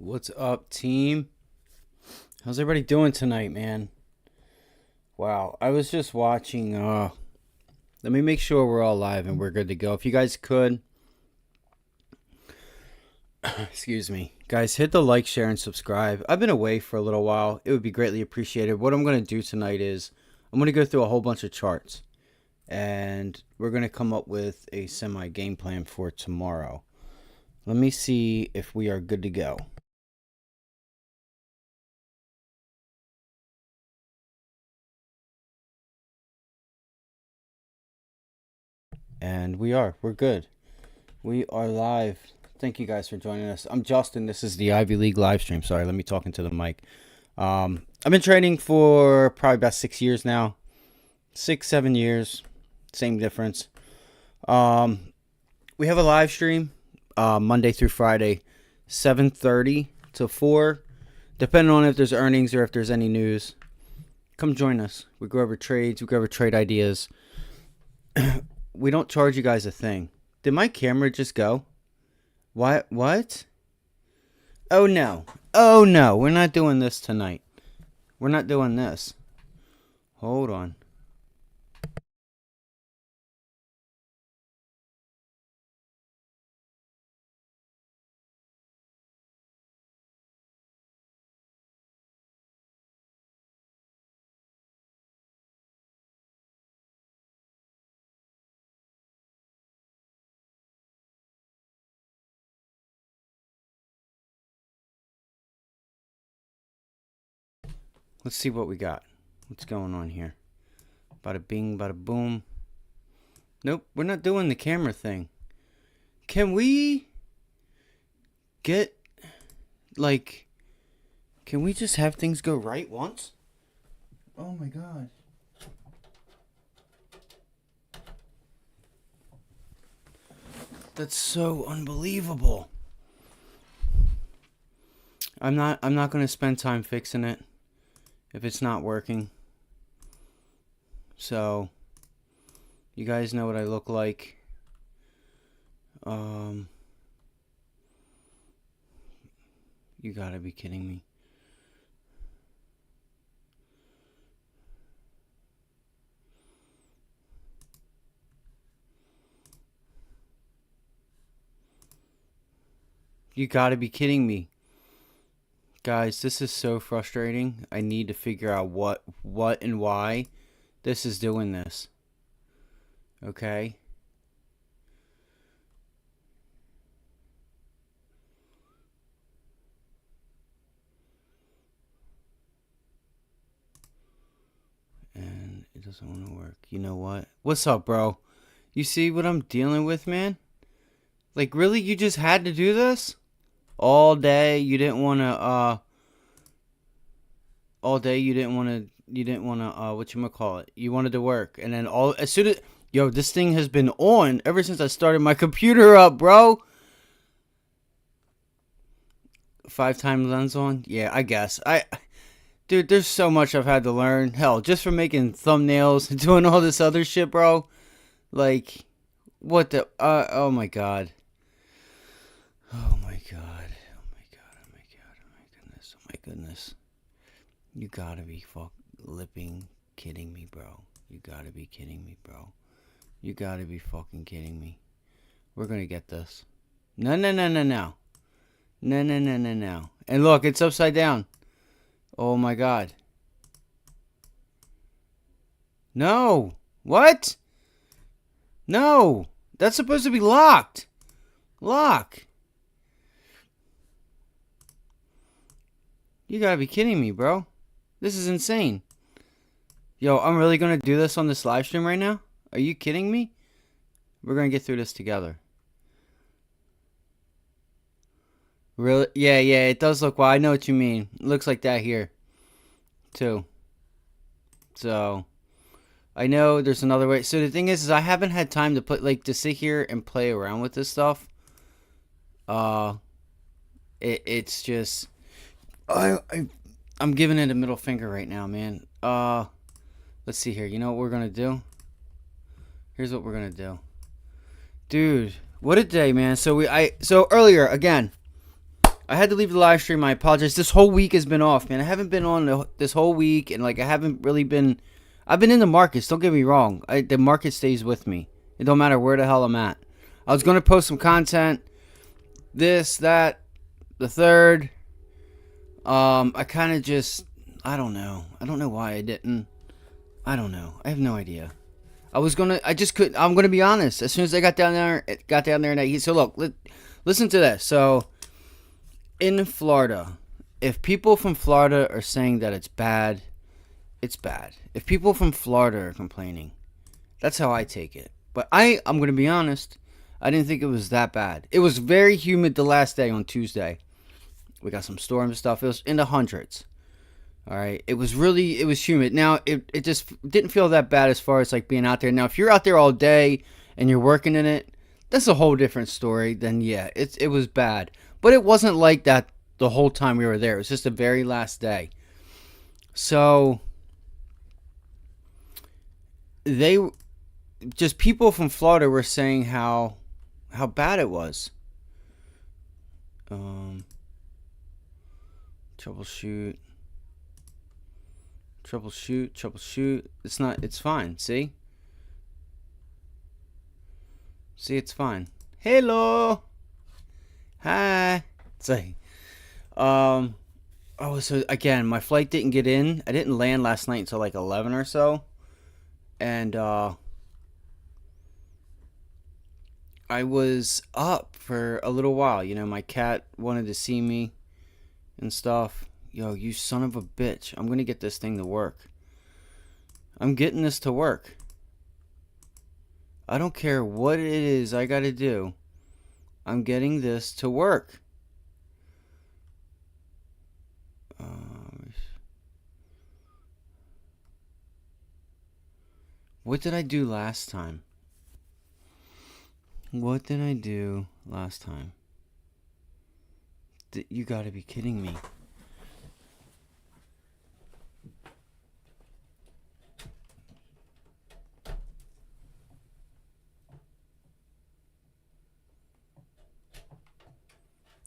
What's up, team? How's everybody doing tonight, man? Wow, I was just watching. Let me make sure we're all live and we're good to go. If you guys could, excuse me, guys, hit the like, share, and subscribe. I've been away for a little while. It would be greatly appreciated. What I'm going to do tonight is I'm going to go through a whole bunch of charts and we're going to come up with a semi game plan for tomorrow. Let me see if we are good to go. And we're good. We are live. Thank you guys for joining us. I'm Justin. This is the Ivy League live stream. Sorry, let me talk into the mic. I've been trading for probably about 6 years now. 6-7 years. Same difference. We have a live stream Monday through Friday, 7:30 to 4, depending on if there's earnings or if there's any news. Come join us. We go over trades. We go over trade ideas. We don't charge you guys a thing. Did my camera just go? What? Oh no. Oh no. We're not doing this tonight. We're not doing this. Hold on. Let's see what we got. What's going on here? Bada bing, bada boom. Nope, we're not doing the camera thing. Can we get, can we just have things go right once? Oh my god. That's so unbelievable. I'm not going to spend time fixing it if it's not working. So, you guys know what I look like. You gotta be kidding me. You gotta be kidding me. Guys, this is so frustrating. I need to figure out what and why this is doing this. Okay? And it doesn't want to work. You know what? What's up, bro? You see what I'm dealing with, man? Like, really? You just had to do this? All day you didn't want to whatchamacallit, you wanted to work, and then as soon as, yo, this thing has been on ever since I started my computer up, bro. 5 times lens on? Yeah, I guess. Dude, there's so much I've had to learn. Hell, just from making thumbnails and doing all this other shit, bro. Like, what the, oh my god. Oh my god. Oh my god. Oh my god. Oh my goodness. Oh my goodness. You gotta be kidding me, bro. You gotta be kidding me, bro. You gotta be fucking kidding me. We're gonna get this. No. No. And look, it's upside down. Oh my god. No. What? No. That's supposed to be locked. Lock. You gotta be kidding me, bro. This is insane. Yo, I'm really gonna do this on this live stream right now? Are you kidding me? We're gonna get through this together. Really? Yeah, it does look, well, I know what you mean. It looks like that here, too. So, I know there's another way. So the thing is I haven't had time to to sit here and play around with this stuff. It's just, I'm giving it a middle finger right now, man. Let's see here. You know what we're gonna do? Here's what we're gonna do. Dude, what a day, man. So earlier, again, I had to leave the live stream. I apologize. This whole week has been off, man. I haven't been on this whole week, and like I haven't really been. I've been in the markets. Don't get me wrong. The market stays with me. It don't matter where the hell I'm at. I was gonna post some content. This, that, the third. I kind of just. I don't know. I don't know why I didn't. I don't know. I have no idea. I just couldn't. I'm gonna be honest. As soon as I got down there, and so look, listen to this. So, in Florida, if people from Florida are saying that it's bad, it's bad. If people from Florida are complaining, that's how I take it. But I'm gonna be honest. I didn't think it was that bad. It was very humid the last day on Tuesday. We got some storm stuff. It was in the hundreds. All right. It was humid. Now, it just didn't feel that bad as far as like being out there. Now, if you're out there all day and you're working in it, that's a whole different story. Then, yeah, it was bad. But it wasn't like that the whole time we were there. It was just the very last day. So, people from Florida were saying how bad it was. Troubleshoot. It's fine. See, it's fine. Hello. Hi. Say. So again, my flight didn't get in. I didn't land last night until like 11 or so. And, I was up for a little while. You know, my cat wanted to see me and stuff. Yo, you son of a bitch. I'm going to get this thing to work. I'm getting this to work. I don't care what it is I got to do. I'm getting this to work. What did I do last time? You got to be kidding me.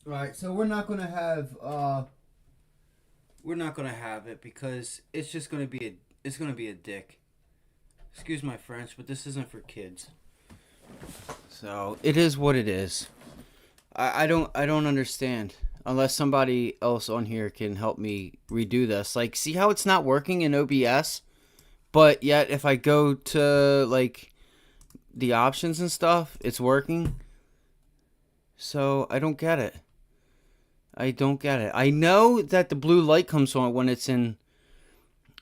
Right, so we're not gonna have it because it's just gonna be a dick. Excuse my French, but this isn't for kids. So it is what it is. I don't understand unless somebody else on here can help me redo this. Like, see how it's not working in OBS, but yet if I go to like the options and stuff, it's working. So I don't get it. I know that the blue light comes on when it's in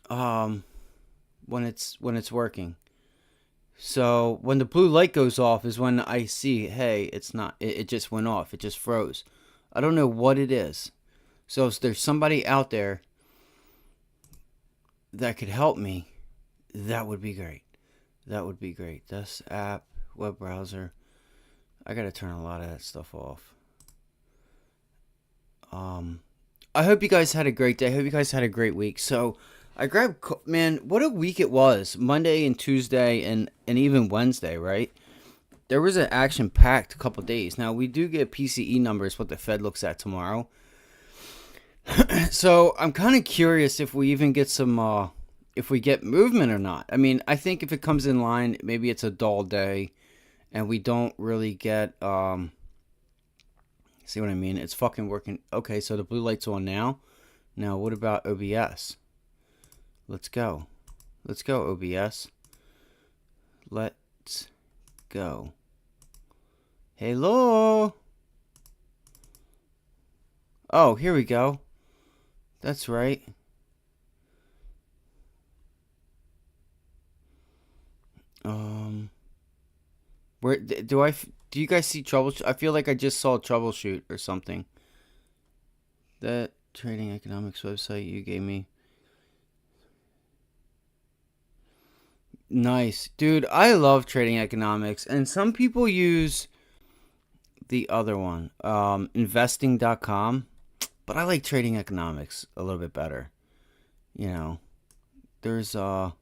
when it's working. So when the blue light goes off is when I see, hey, it's not, it just went off. It just froze. I don't know what it is. So if there's somebody out there that could help me, that would be great. This app, web browser. I got to turn a lot of that stuff off. I hope you guys had a great day. I hope you guys had a great week. So I grabbed, man, what a week it was. Monday and Tuesday and even Wednesday, right? There was an action-packed couple days. Now, we do get PCE numbers, what the Fed looks at tomorrow. So I'm kind of curious if we even get some, if we get movement or not. I mean, I think if it comes in line, maybe it's a dull day and we don't really get, see what I mean? It's fucking working. Okay, so the blue light's on now. Now, what about OBS? Let's go. OBS. Let's go. Hello. Oh, here we go. That's right. Where do you guys see troubleshoot? I feel like I just saw troubleshoot or something. That trading economics website you gave me. Nice. Dude, I love trading economics. And some people use the other one, investing.com. But I like trading economics a little bit better. You know, there's, all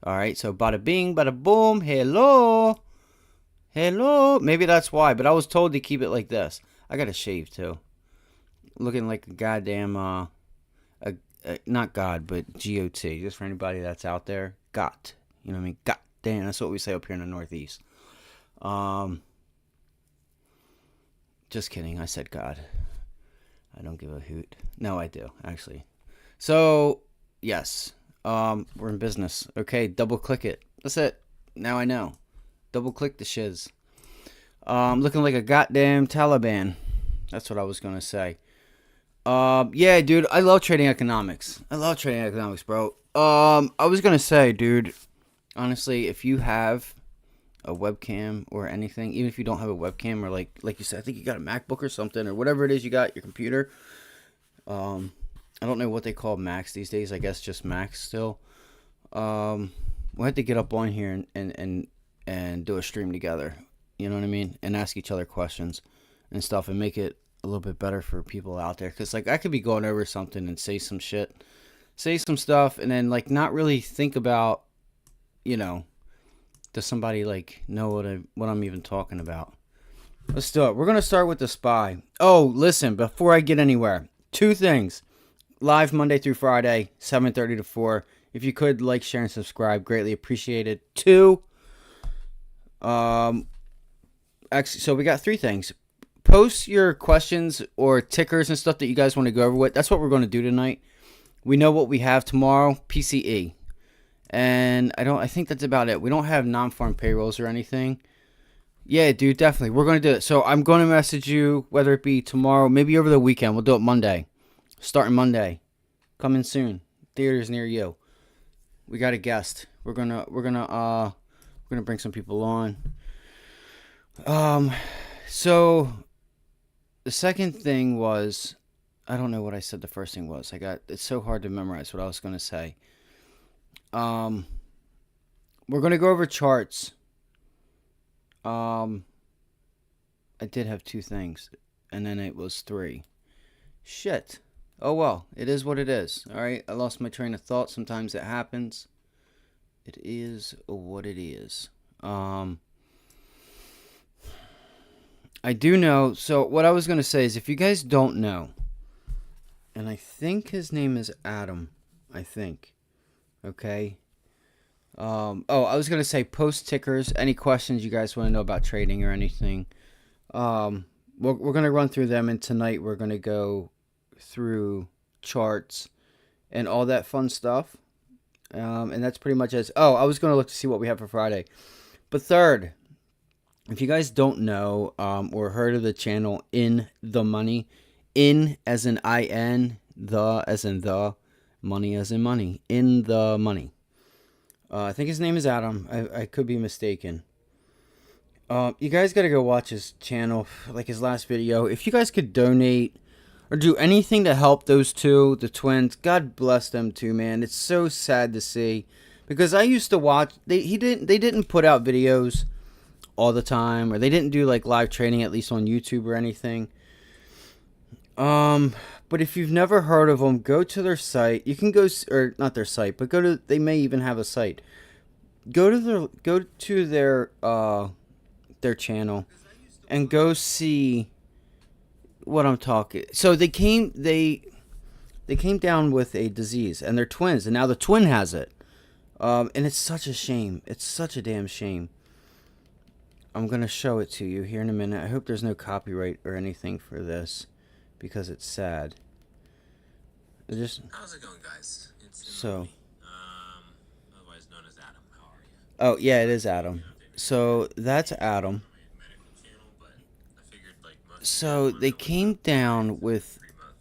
right, so bada bing, bada boom, hello. Hello. Maybe that's why, but I was told to keep it like this. I got to shave too. Looking like a goddamn not God, but GOT. Just for anybody that's out there, got. You know what I mean? God damn. That's what we say up here in the Northeast. Um, just kidding. I said God. I don't give a hoot. No, I do actually. So yes, we're in business. Okay, double click it. That's it. Now I know. Double click the shiz. Looking like a goddamn Taliban. That's what I was gonna say. Yeah, dude, I love trading economics. I love trading economics, bro. I was gonna say, dude, honestly, if you have a webcam or anything, even if you don't have a webcam or like you said, I think you got a MacBook or something or whatever it is you got, your computer. I don't know what they call Macs these days. I guess just Macs still. We'll have to get up on here and do a stream together. You know what I mean? And ask each other questions and stuff and make it a little bit better for people out there. Because, like, I could be going over something and say some shit, say some stuff, and then, like, not really think about, you know, does somebody, like, know what I'm even talking about? Let's do it. We're going to start with the SPY. Oh, listen, before I get anywhere, two things. Live Monday through Friday, 7:30 to 4. If you could, like, share, and subscribe, greatly appreciated. Two, actually, so we got three things. Post your questions or tickers and stuff that you guys want to go over with. That's what we're going to do tonight. We know what we have tomorrow, PCE. And I think that's about it. We don't have non-farm payrolls or anything. Yeah, dude, definitely. We're going to do it. So I'm going to message you, whether it be tomorrow, maybe over the weekend. We'll do it Monday. Starting Monday. Coming soon. Theaters near you. We got a guest. We're gonna bring some people on. So the second thing was, I don't know what I said the first thing was. It's so hard to memorize what I was gonna say. We're gonna go over charts. I did have two things, and then it was three. Shit. Oh well, it is what it is. All right, I lost my train of thought. Sometimes it happens. It is what it is. I do know. So what I was gonna say is, if you guys don't know, and I think his name is Adam. I think. Okay. I was gonna say post tickers. Any questions you guys want to know about trading or anything? We're gonna run through them, and tonight we're gonna go through charts and all that fun stuff. And that's pretty much it. Oh, I was gonna look to see what we have for Friday. But third, if you guys don't know or heard of the channel In the Money, in as in IN, the as in the, money as in money, In the Money. I think his name is Adam. I could be mistaken. You guys got to go watch his channel, like his last video. If you guys could donate or do anything to help those two, the twins, God bless them too, man. It's so sad to see, because I used to watch. They didn't put out videos all the time, or they didn't do like live trading, at least on YouTube or anything. But if you've never heard of them, go to their site. You can go, or not their site, but go to. They may even have a site. Go to their channel, and go see what I'm talking. So they came down with a disease, and they're twins, and now the twin has it. And it's such a shame. It's such a damn shame. I'm gonna show it to you here in a minute. I hope there's no copyright or anything for this, because it's sad. How's it going, guys? It's otherwise known as Adam. How are you? Oh yeah, it is Adam. So that's Adam. So they came down with,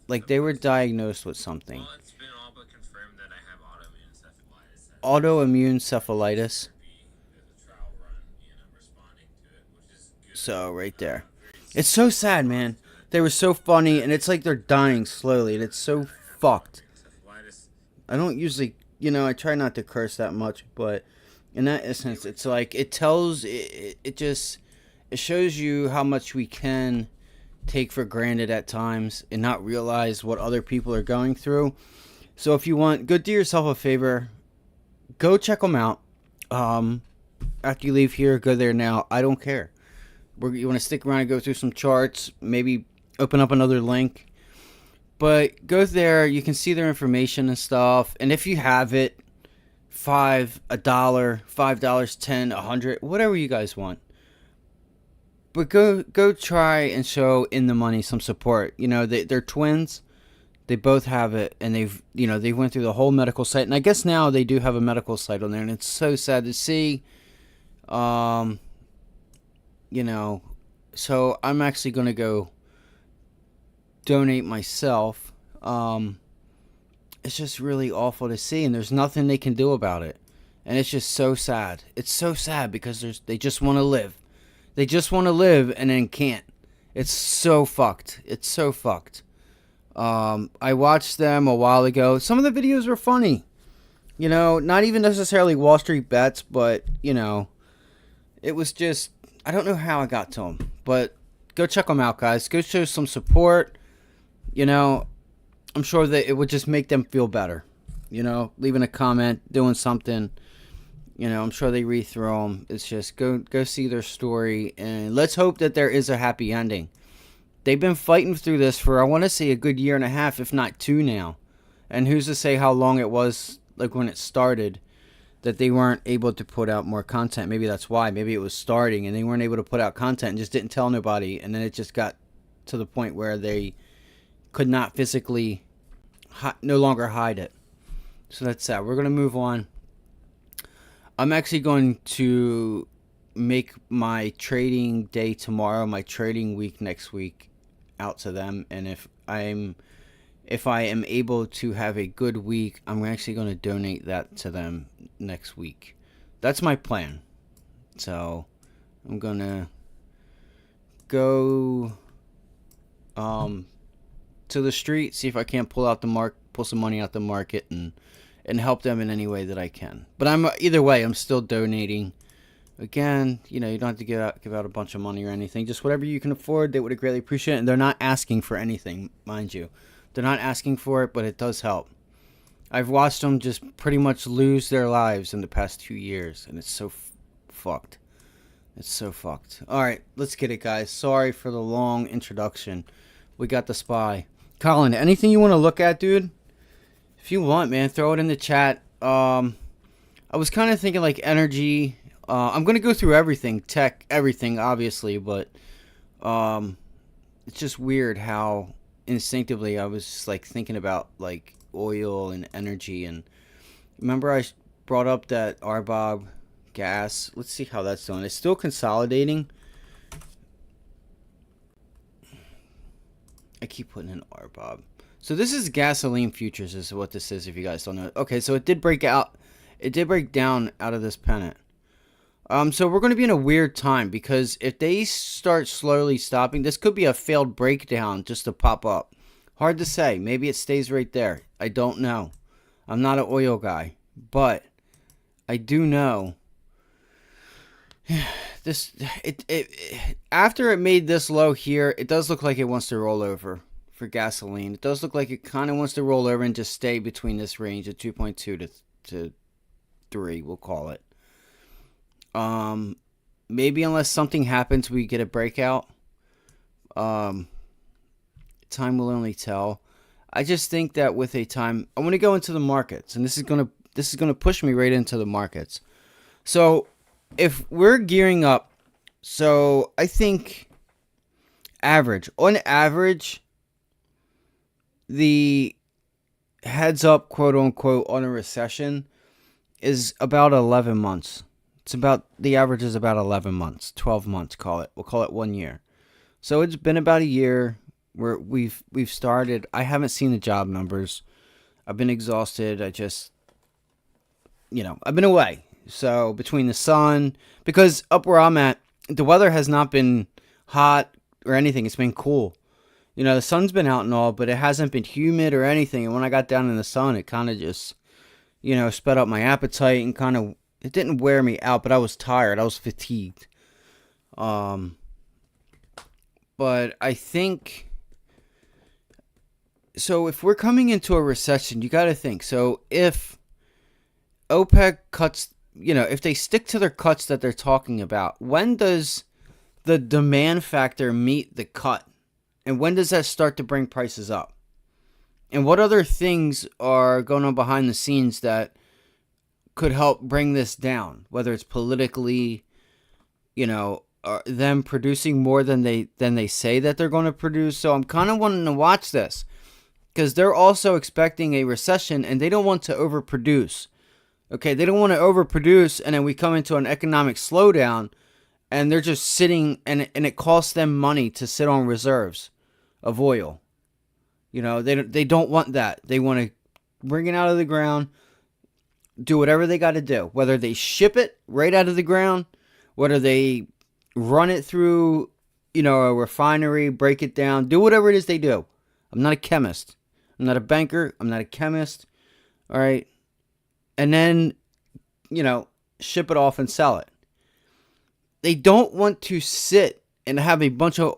like, they were diagnosed with something. Well, it's been all but confirmed that I have autoimmune Autoimmune cephalitis. encephalitis. There's a trial run, and I'm responding to it, which is good. So right there. It's so sad, man. They were so funny, and it's like they're dying slowly, and it's so fucked. I don't usually, I try not to curse that much, but in that instance, it's like, it tells, it shows you how much we can take for granted at times and not realize what other people are going through. So if you want, go do yourself a favor, go check them out. After you leave here, go there now. I don't care. You want to stick around and go through some charts, maybe open up another link. But go there, you can see their information and stuff. And if you have it, $5, $5, 10, 100, whatever you guys want. But go try and show In the Money some support. They're twins. They both have it, and they went through the whole medical site, and I guess now they do have a medical site on there, and it's so sad to see. Um, so I'm actually gonna go donate myself. It's just really awful to see, and there's nothing they can do about it, and it's just so sad. It's so sad because they just want to live. They just want to live and then can't. It's so fucked. It's so fucked. I watched them a while ago. Some of the videos were funny. Not even necessarily Wall Street bets, but, it was just, I don't know how I got to them. But go check them out, guys. Go show some support. I'm sure that it would just make them feel better. Leaving a comment, doing something. I'm sure they read through them. It's just go see their story, and let's hope that there is a happy ending. They've been fighting through this for, I want to say, a good year and a half, if not two now. And who's to say how long it was, like when it started, that they weren't able to put out more content. Maybe that's why. Maybe it was starting and they weren't able to put out content and just didn't tell nobody. And then it just got to the point where they could not physically no longer hide it. So that's sad. We're going to move on. I'm actually going to make my trading day tomorrow, my trading week next week, out to them. And if I am able to have a good week, I'm actually going to donate that to them next week. That's my plan. So I'm going to go to the street, see if I can't pull some money out the market and help them in any way that I can. But either way, I'm still donating. Again, you don't have to give out a bunch of money or anything. Just whatever you can afford, they would greatly appreciate it. And they're not asking for anything, mind you. They're not asking for it, but it does help. I've watched them just pretty much lose their lives in the past 2 years, and it's so fucked. It's so fucked. All right, let's get it, guys. Sorry for the long introduction. We got the SPY. Colin, anything you want to look at, dude? If you want, man, throw it in the chat. I was kind of thinking like energy. I'm going to go through everything, tech, everything, obviously, but it's just weird how instinctively I was just like thinking about like oil and energy. And remember I brought up that RBOB gas. Let's see how that's doing. It's still consolidating. I keep putting in RBOB. So this is gasoline futures is what this is if you guys don't know. Okay, so it did break out. It did break down out of this pennant. So we're going to be in a weird time because if they start slowly stopping, this could be a failed breakdown just to pop up. Hard to say. Maybe it stays right there. I don't know. I'm not an oil guy, but I do know this. After it made this low here, it does look like it wants to roll over for gasoline. It does look like it kind of wants to roll over and just stay between this range of 2.2 to 3. We'll call it. Maybe unless something happens, we get a breakout. Time will only tell. I just think that with a time, I want to go into the markets, and this is gonna push me right into the markets. So, if we're gearing up, so I think on average, the heads up, quote unquote, on a recession is about 11 months. The average is about 11 months, 12 months, we'll call it 1 year. So it's been about a year where we've started. I haven't seen the job numbers. I've been exhausted. I've been away. So between the sun, because up where I'm at, the weather has not been hot or anything. It's been cool. The sun's been out and all, but it hasn't been humid or anything. And when I got down in the sun, it kind of just, sped up my appetite and kind of, it didn't wear me out, but I was tired. I was fatigued. But I think, so if we're coming into a recession, you got to think. So if OPEC cuts, if they stick to their cuts that they're talking about, when does the demand factor meet the cut? And when does that start to bring prices up? And what other things are going on behind the scenes that could help bring this down? Whether it's politically, them producing more than they say that they're going to produce. So I'm kind of wanting to watch this because they're also expecting a recession and they don't want to overproduce. Okay, they don't want to overproduce and then we come into an economic slowdown and they're just sitting and it costs them money to sit on reserves of oil. They don't want that. They want to bring it out of the ground, do whatever they got to do. Whether they ship it right out of the ground, whether they run it through, a refinery, break it down, do whatever it is they do. I'm not a chemist. I'm not a banker. I'm not a chemist. All right. And then, ship it off and sell it. They don't want to sit and have a bunch of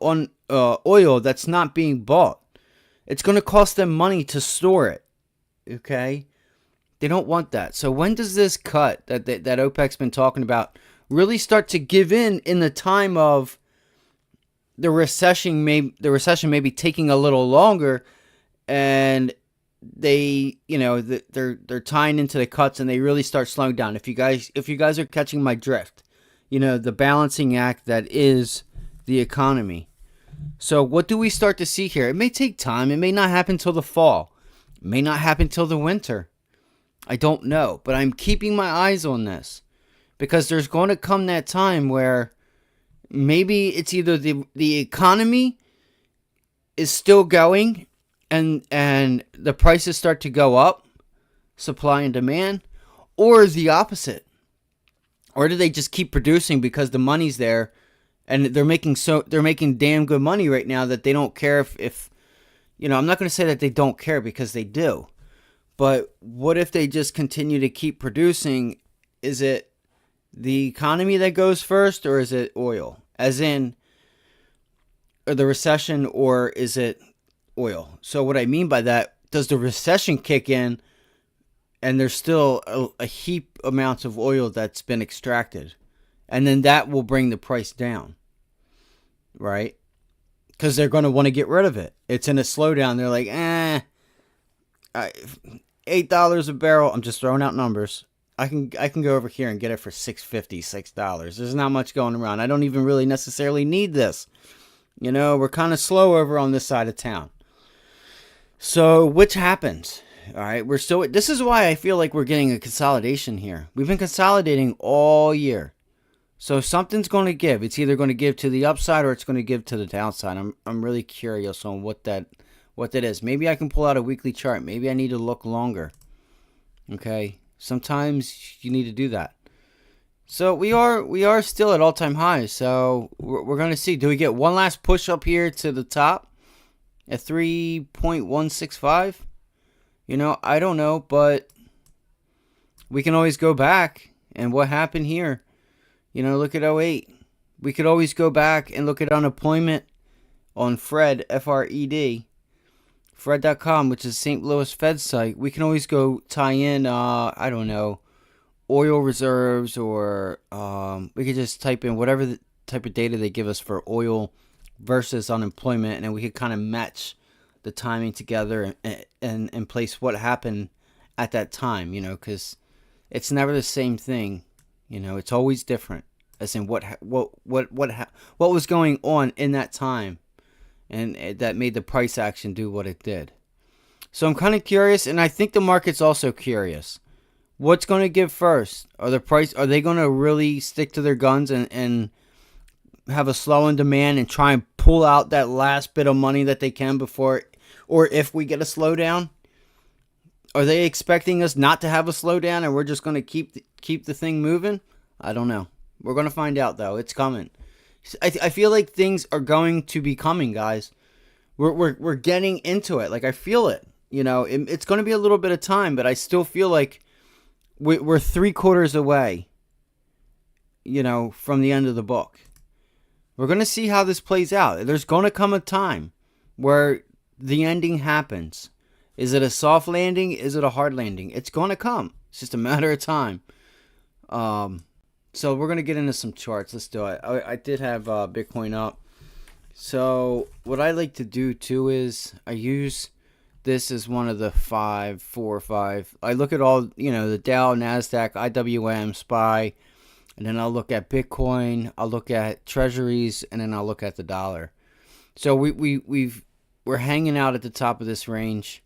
oil that's not being bought. It's going to cost them money to store it. Okay? They don't want that. So when does this cut that OPEC's been talking about really start to give in the time of the recession may be taking a little longer and they're tying into the cuts and they really start slowing down. If you guys are catching my drift, the balancing act that is the economy. So what do we start to see here? It may take time. It may not happen till the fall. It may not happen till the winter. I don't know, but I'm keeping my eyes on this because there's going to come that time where maybe it's either the economy is still going and the prices start to go up, supply and demand, or the opposite. Or do they just keep producing because the money's there and they're making damn good money right now that they don't care if I'm not going to say that they don't care because they do. But what if they just continue to keep producing? Is it the economy that goes first or is it oil? As in the recession, or is it oil? So what I mean by that, does the recession kick in and there's still a heap amounts of oil that's been extracted? And then that will bring the price down, right? Because they're going to want to get rid of it. It's in a slowdown. They're like, $8 a barrel. I'm just throwing out numbers. I can go over here and get it for $6.50, $6. There's not much going around. I don't even really necessarily need this. We're kind of slow over on this side of town. So which happens? All right, this is why I feel like we're getting a consolidation here. We've been consolidating all year. So something's going to give. It's either going to give to the upside or it's going to give to the downside. I'm really curious on what that is. Maybe I can pull out a weekly chart. Maybe I need to look longer. Okay? Sometimes you need to do that. So we are still at all-time highs. So we're going to see. Do we get one last push up here to the top at 3.165? I don't know, but we can always go back. And what happened here? Look at '08. We could always go back and look at unemployment on Fred, F-R-E-D, Fred.com, which is St. Louis Fed site. We can always go tie in, I don't know, oil reserves, or we could just type in whatever the type of data they give us for oil versus unemployment, and then we could kind of match the timing together and place what happened at that time, because it's never the same thing. It's always different, as in what was going on in that time, and that made the price action do what it did. So I'm kind of curious, and I think the market's also curious. What's going to give first? Are they going to really stick to their guns and have a slow in demand and try and pull out that last bit of money that they can before, or if we get a slowdown? Are they expecting us not to have a slowdown and we're just going to keep the thing moving? I don't know. We're going to find out, though. It's coming. I feel like things are going to be coming, guys. We're getting into it. Like, I feel it. It's going to be a little bit of time, but I still feel like we're 3/4 away, from the end of the book. We're going to see how this plays out. There's going to come a time where the ending happens. Is it a soft landing? Is it a hard landing? It's going to come. It's just a matter of time. So we're gonna get into some charts. Let's do it. I did have Bitcoin up. So what I like to do too is I use this as one of the 5, 4, 5. I look at all, the Dow, Nasdaq, IWM, SPY, and then I'll look at Bitcoin. I'll look at Treasuries, and then I'll look at the dollar. So we're hanging out at the top of this range.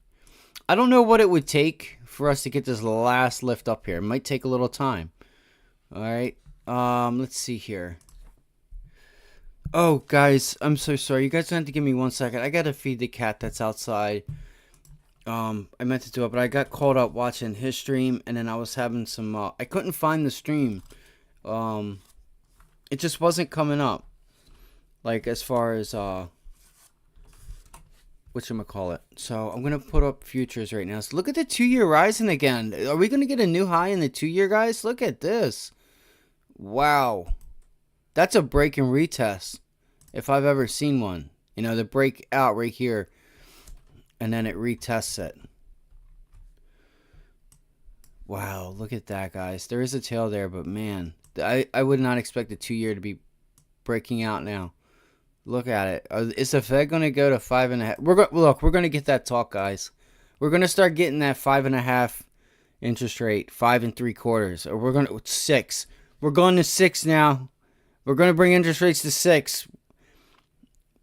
I don't know what it would take for us to get this last lift up here. It might take a little time. All right. Let's see here. Oh, guys, I'm so sorry. You guys have to give me 1 second. I gotta feed the cat that's outside. I meant to do it, but I got caught up watching his stream, and then I was having some. I couldn't find the stream. It just wasn't coming up. Like as far as whatchamacallit. So I'm gonna put up futures right now. So look at the 2-year rising again. Are we gonna get a new high in the 2-year, guys? Look at this. Wow. That's a break and retest, if I've ever seen one. The break out right here, and then it retests it. Wow, look at that, guys. There is a tail there, but man, I would not expect the 2-year to be breaking out now. Look at it. Is the Fed going to go to 5.5? We're going to get that talk, guys. We're going to start getting that 5.5 interest rate, 5.75, or we're going to 6. We're going to 6 now. We're going to bring interest rates to 6.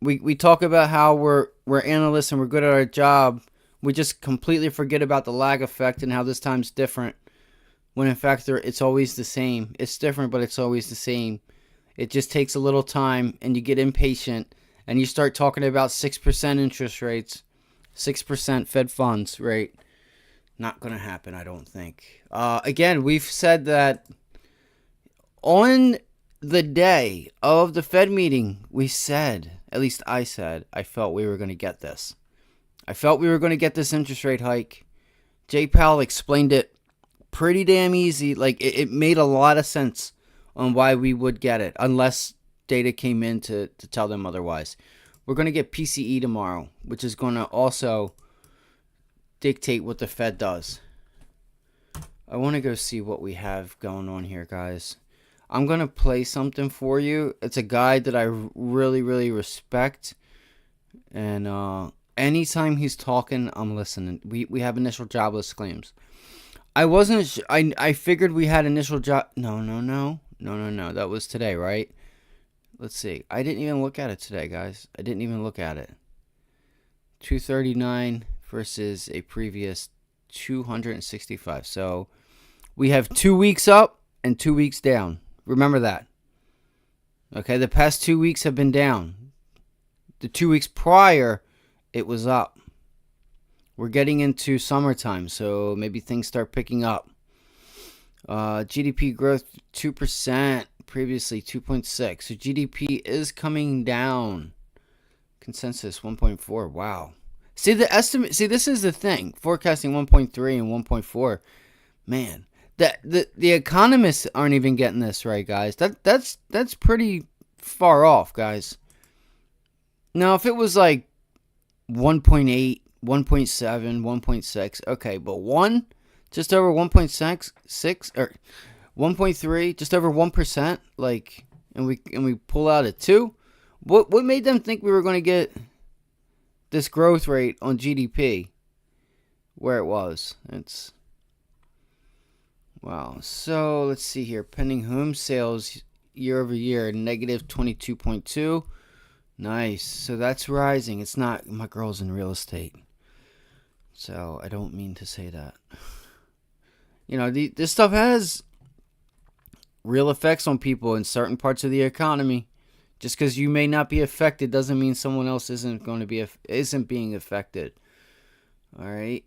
We talk about how we're analysts and we're good at our job. We just completely forget about the lag effect and how this time's different. When in fact it's always the same. It's different, but it's always the same. It just takes a little time, and you get impatient, and you start talking about 6% interest rates, 6% Fed funds rate. Not going to happen, I don't think. Again, we've said that on the day of the Fed meeting, we said, at least I said, I felt we were going to get this. I felt we were going to get this interest rate hike. Jay Powell explained it pretty damn easy. Like, it made a lot of sense on why we would get it, unless data came in to tell them otherwise. We're going to get PCE tomorrow, which is going to also dictate what the Fed does. I want to go see what we have going on here, guys. I'm going to play something for you. It's a guy that I really, really respect. And anytime he's talking, I'm listening. We have initial jobless claims. I wasn't... I figured we had initial job... No. That was today, right? Let's see. I didn't even look at it today, guys. I didn't even look at it. 239 versus a previous 265. So we have 2 weeks up and 2 weeks down. Remember that. Okay, the past 2 weeks have been down. The 2 weeks prior, it was up. We're getting into summertime, so maybe things start picking up. GDP growth 2%, previously 2.6. So GDP is coming down. Consensus 1.4. Wow. See the estimate. See, this is the thing. Forecasting 1.3 and 1.4. Man, the economists aren't even getting this right, guys. That's pretty far off, guys. Now, if it was like 1.8, 1.7, 1.6, okay, but 1, just over 1.6 or 1.3, just over 1%, like, and we pull out a 2. What made them think we were going to get this growth rate on GDP where it was? It's wow. So let's see here. Pending home sales year over year, negative 22.2. Nice. So that's rising. It's not. My girl's in real estate, so I don't mean to say that. This stuff has real effects on people in certain parts of the economy. Just because you may not be affected doesn't mean someone else isn't being affected. All right.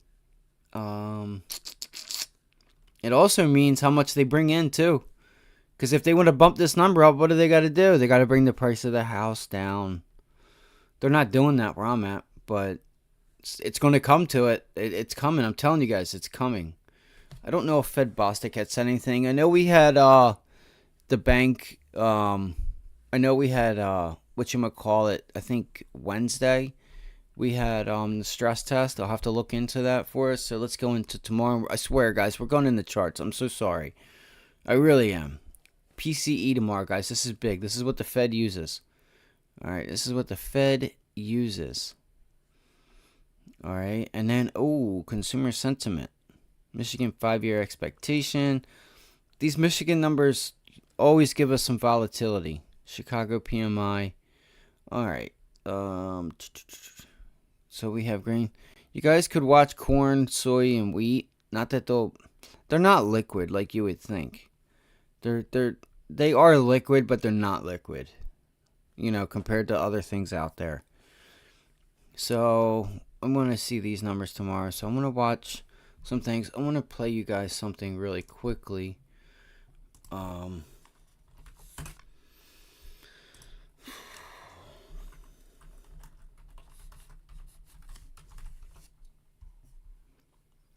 It also means how much they bring in too. Because if they want to bump this number up, what do they got to do? They got to bring the price of the house down. They're not doing that where I'm at, but it's going to come to it. It's coming. I'm telling you guys, it's coming. I don't know if Fed Bostic had said anything. I know we had the bank. I know we had whatchamacallit, I think Wednesday. We had the stress test. I'll have to look into that for us. So let's go into tomorrow. I swear, guys, we're going in the charts. I'm so sorry. I really am. PCE tomorrow, guys. This is big. This is what the Fed uses. All right, this is what the Fed uses. All right, and then consumer sentiment. Michigan 5-year expectation. These Michigan numbers always give us some volatility. Chicago PMI. All right. So we have grain. You guys could watch corn, soy, and wheat. Not that they're not liquid like you would think. They are liquid, but they're not liquid. Compared to other things out there. So I'm gonna see these numbers tomorrow. So I'm gonna watch some things. I want to play you guys something really quickly. Um,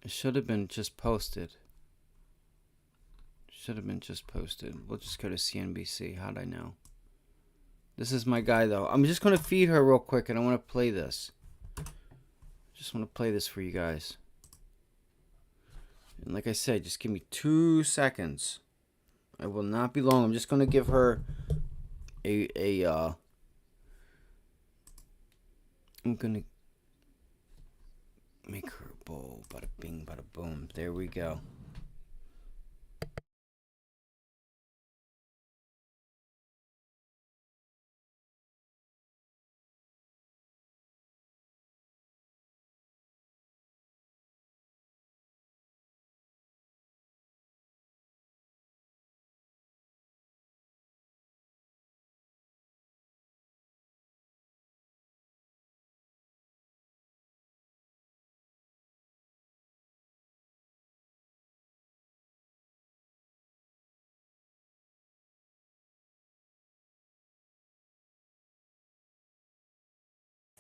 it should have been just posted. We'll just go to CNBC. How'd I know? This is my guy, though. I'm just going to feed her real quick, and I want to play this. Just want to play this for you guys. And like I said, just give me 2 seconds. I will not be long. I'm just going to give her I'm going to make her a bowl. Bada bing, bada boom. There we go.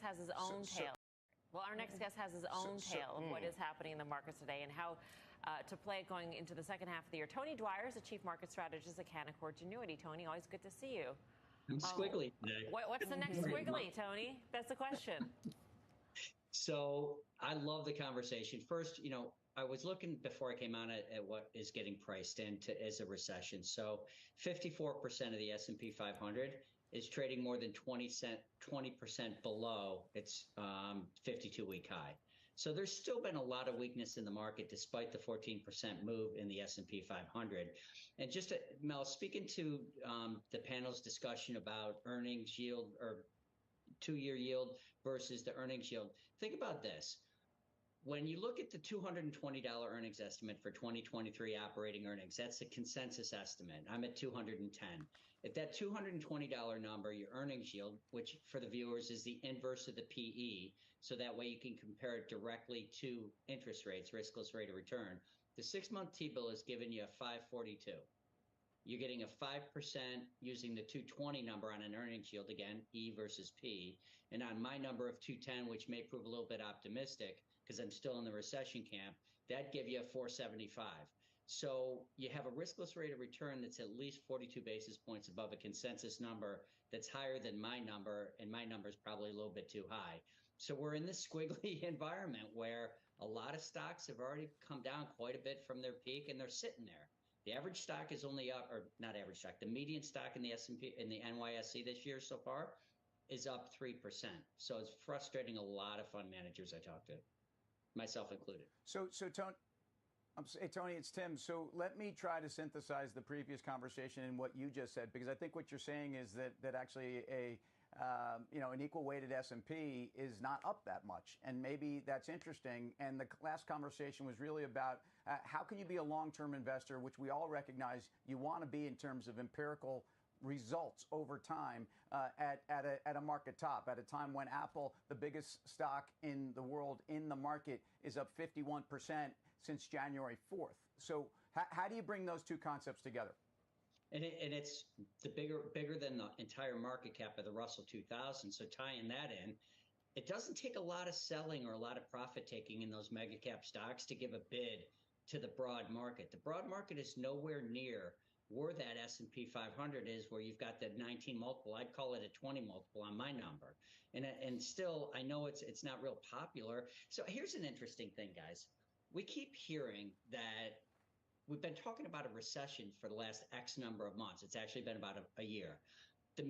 Has his own tale. Well, our next guest has his own tale of what is happening in the markets today and how to play it going into the second half of the year. Tony Dwyer is the chief market strategist at Canaccord Genuity. Tony, always good to see you. I'm squiggly today. What's the next squiggly, Tony? That's the question. So I love the conversation. First, I was looking before I came on at what is getting priced into as a recession. So 54% of the S&P 500 is trading more than 20% below its 52-week high. So there's still been a lot of weakness in the market despite the 14% move in the S&P 500. And just Mel, speaking to the panel's discussion about earnings yield or 2-year yield versus the earnings yield. Think about this. When you look at the $220 earnings estimate for 2023 operating earnings, that's the consensus estimate. I'm at 210. At that $220 number, your earnings yield, which for the viewers is the inverse of the PE, so that way you can compare it directly to interest rates, riskless rate of return. The 6-month T-bill is giving you a 542. You're getting a 5% using the 220 number on an earnings yield, again, E versus P. And on my number of 210, which may prove a little bit optimistic because I'm still in the recession camp, that'd give you a 475. So you have a riskless rate of return that's at least 42 basis points above a consensus number that's higher than my number, and my number is probably a little bit too high. So we're in this squiggly environment where a lot of stocks have already come down quite a bit from their peak, and they're sitting there. The average stock is only up, or not average stock, the median stock in the S&P, in the NYSE this year so far is up 3%. So it's frustrating a lot of fund managers I talk to, myself included. So Tony, hey, Tony, it's Tim. So let me try to synthesize the previous conversation and what you just said, because I think what you're saying is that actually an equal weighted S&P is not up that much, and maybe that's interesting. And the last conversation was really about how can you be a long-term investor, which we all recognize you want to be in terms of empirical results over time at a market top at a time when Apple, the biggest stock in the world in the market, is up 51% since January 4th. So how do you bring those two concepts together? And it's the bigger than the entire market cap of the Russell 2000. So tying that in, it doesn't take a lot of selling or a lot of profit taking in those mega cap stocks to give a bid to the broad market. The broad market is nowhere near where that S&P 500 is, where you've got that 19 multiple. I'd call it a 20 multiple on my number. And still, I know it's not real popular. So here's an interesting thing, guys. We keep hearing that we've been talking about a recession for the last X number of months. It's actually been about a year. The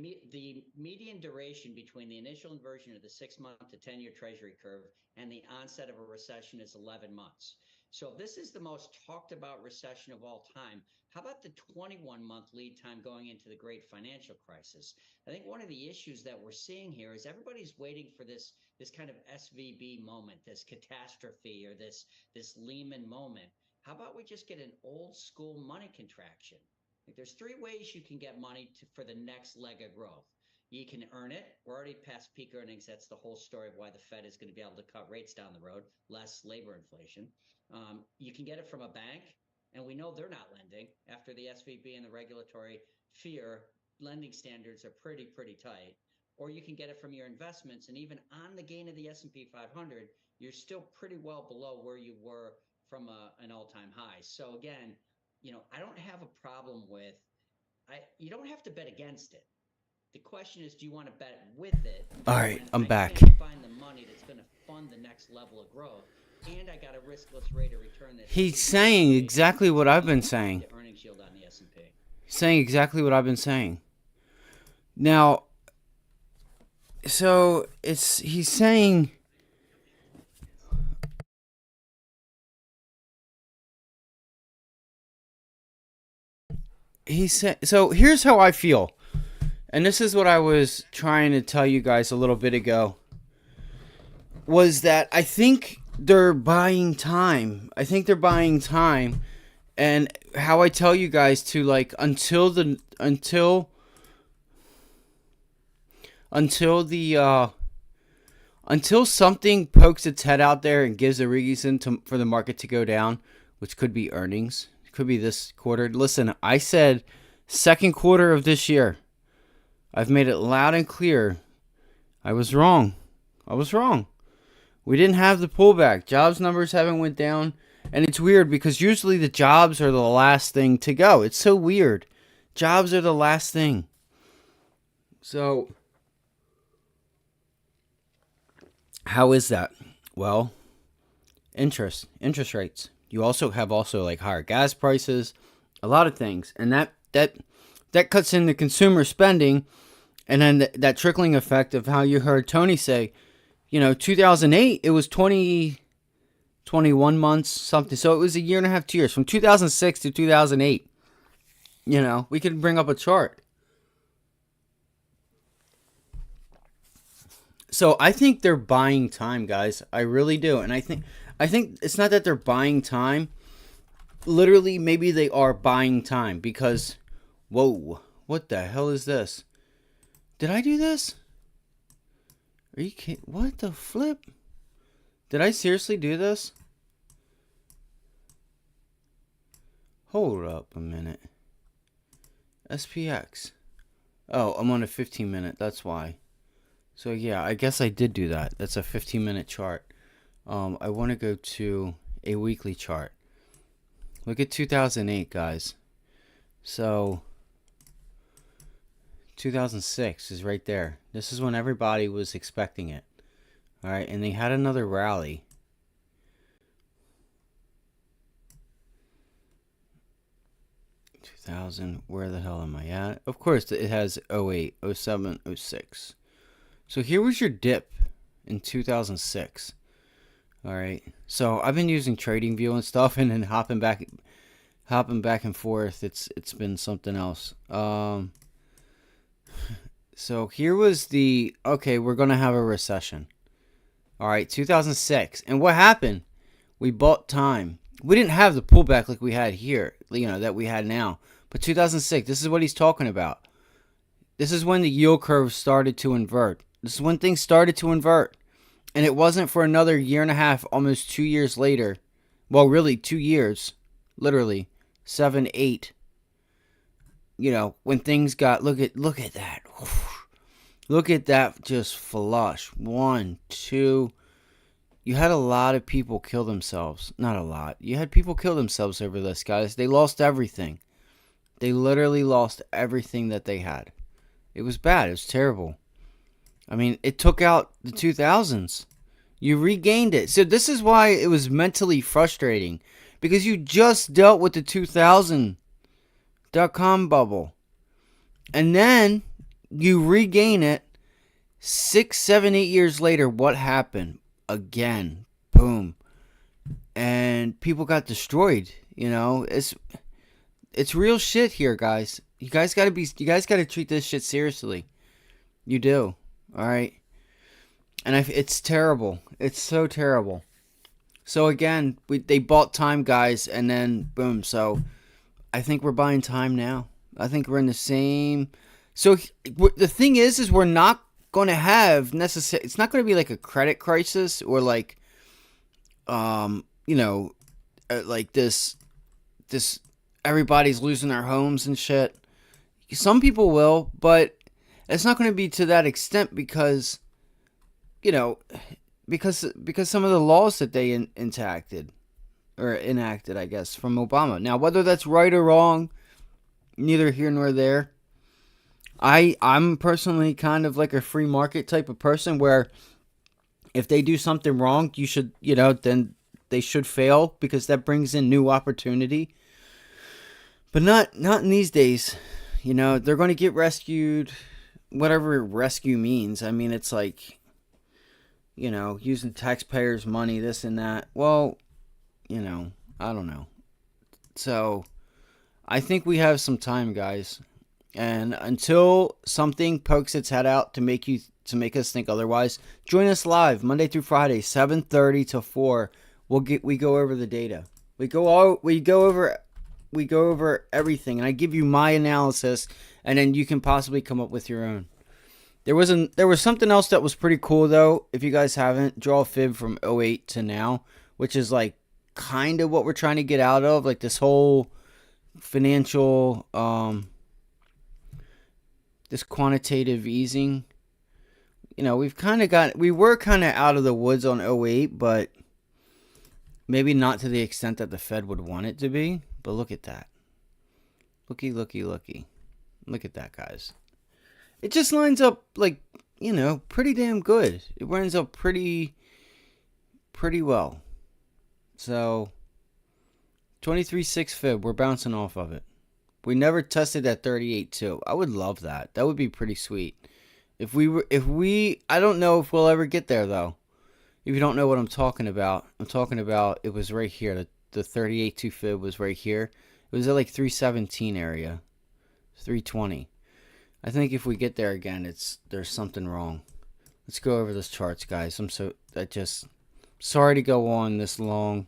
median duration between the initial inversion of the 6-month to 10-year Treasury curve and the onset of a recession is 11 months. So if this is the most talked about recession of all time, how about the 21-month lead time going into the great financial crisis? I think one of the issues that we're seeing here is everybody's waiting for this kind of SVB moment, this catastrophe, or this Lehman moment. How about we just get an old school money contraction? Like, there's 3 ways you can get money for the next leg of growth. You can earn it. We're already past peak earnings. That's the whole story of why the Fed is going to be able to cut rates down the road, less labor inflation. You can get it from a bank, and we know they're not lending. After the SVB and the regulatory fear, lending standards are pretty tight. Or you can get it from your investments, and even on the gain of the S&P 500, you're still pretty well below where you were from an all-time high. So again, I don't have a problem with, you don't have to bet against it. The question is, do you want to bet with it? All right, I'm back. Can't find the money that's going to fund the next level of growth, and I got a riskless rate of return. He's saying exactly what I've been saying. The earnings yield on the S&P. Saying exactly what I've been saying. Now, so he's saying. He said, so here's how I feel. And this is what I was trying to tell you guys a little bit ago. Was that I think they're buying time. And how I tell you guys to, like, until something pokes its head out there and gives a reason for the market to go down, which could be earnings. Could be this quarter. Listen, I said second quarter of this year. I've made it loud and clear. I was wrong. We didn't have the pullback. Jobs numbers haven't went down. And it's weird because usually the jobs are the last thing to go. It's so weird. Jobs are the last thing. So, how is that? Well, interest rates. You also have like higher gas prices, a lot of things, and that cuts into consumer spending, and then that trickling effect of how you heard Tony say, 2008 it was 21 months something, so it was a year and a half, 2 years from 2006 to 2008. We could bring up a chart. So I think they're buying time, guys. I really do, and I think it's not that they're buying time. Literally, maybe they are buying time because, whoa, what the hell is this? Did I do this? Are you kidding? What the flip? Did I seriously do this? Hold up a minute. SPX. Oh, I'm on a 15-minute. That's why. So yeah, I guess I did do that. That's a 15-minute chart. I want to go to a weekly chart. Look at 2008, guys. So 2006 is right there. This is when everybody was expecting it. All right, and they had another rally. Where the hell am I at? Of course, it has 08, 07, 06. So here was your dip in 2006. All right. So I've been using TradingView and stuff, and then hopping back and forth. It's been something else. So here was okay, we're going to have a recession. All right, 2006. And what happened? We bought time. We didn't have the pullback like we had here, that we had now. But 2006, this is what he's talking about. This is when the yield curve started to invert. This is when things started to invert. And it wasn't for another year and a half, almost 2 years later. Well, really 2 years. Literally 7, 8. When things got, look at that. Look at that just flush. 1, 2. You had a lot of people kill themselves. Not a lot. You had people kill themselves over this, guys. They lost everything. They literally lost everything that they had. It was bad. It was terrible. I mean, it took out the 2000s. You regained it. So this is why it was mentally frustrating. because you just dealt with the 2000 dot-com bubble. And then you regain it 6, 7, 8 years later. What happened? Again, boom. And people got destroyed. It's real shit here, guys. You guys gotta treat this shit seriously. You do. All right. And it's terrible. It's so terrible. So again, they bought time, guys, and then boom. So I think we're buying time now. I think we're in the same. So the thing is we're not going to have necessary. It's not going to be like a credit crisis or like, like this. Everybody's losing their homes and shit. Some people will, but it's not going to be to that extent because, because some of the laws that they enacted, I guess, from Obama. Now, whether that's right or wrong, neither here nor there. I'm personally kind of like a free market type of person where if they do something wrong, you should, then they should fail because that brings in new opportunity. But not in these days. They're going to get rescued, whatever rescue means. I mean, it's like, using taxpayers' money, this and that. Well, I don't know. So I think we have some time, guys. And until something pokes its head out to make us think otherwise, join us live Monday through Friday, 7:30 to 4. We go over the data. We go over everything, and I give you my analysis, and then you can possibly come up with your own. There was something else that was pretty cool though. If you guys haven't, draw a fib from 08 to now, which is like kind of what we're trying to get out of, like this whole financial this quantitative easing. We were kind of out of the woods on 08, but maybe not to the extent that the Fed would want it to be. But look at that. Looky. Look at that, guys. It just lines up like, pretty damn good. It lines up pretty well. So 23.6 fib, we're bouncing off of it. We never tested that 38.2. I would love that. That would be pretty sweet. I don't know if we'll ever get there though. If you don't know what I'm talking about it was right here. The 38.2 fib was right here. It was at like 317 area. 320. I think if we get there again, there's something wrong. Let's go over those charts, guys. Sorry to go on this long.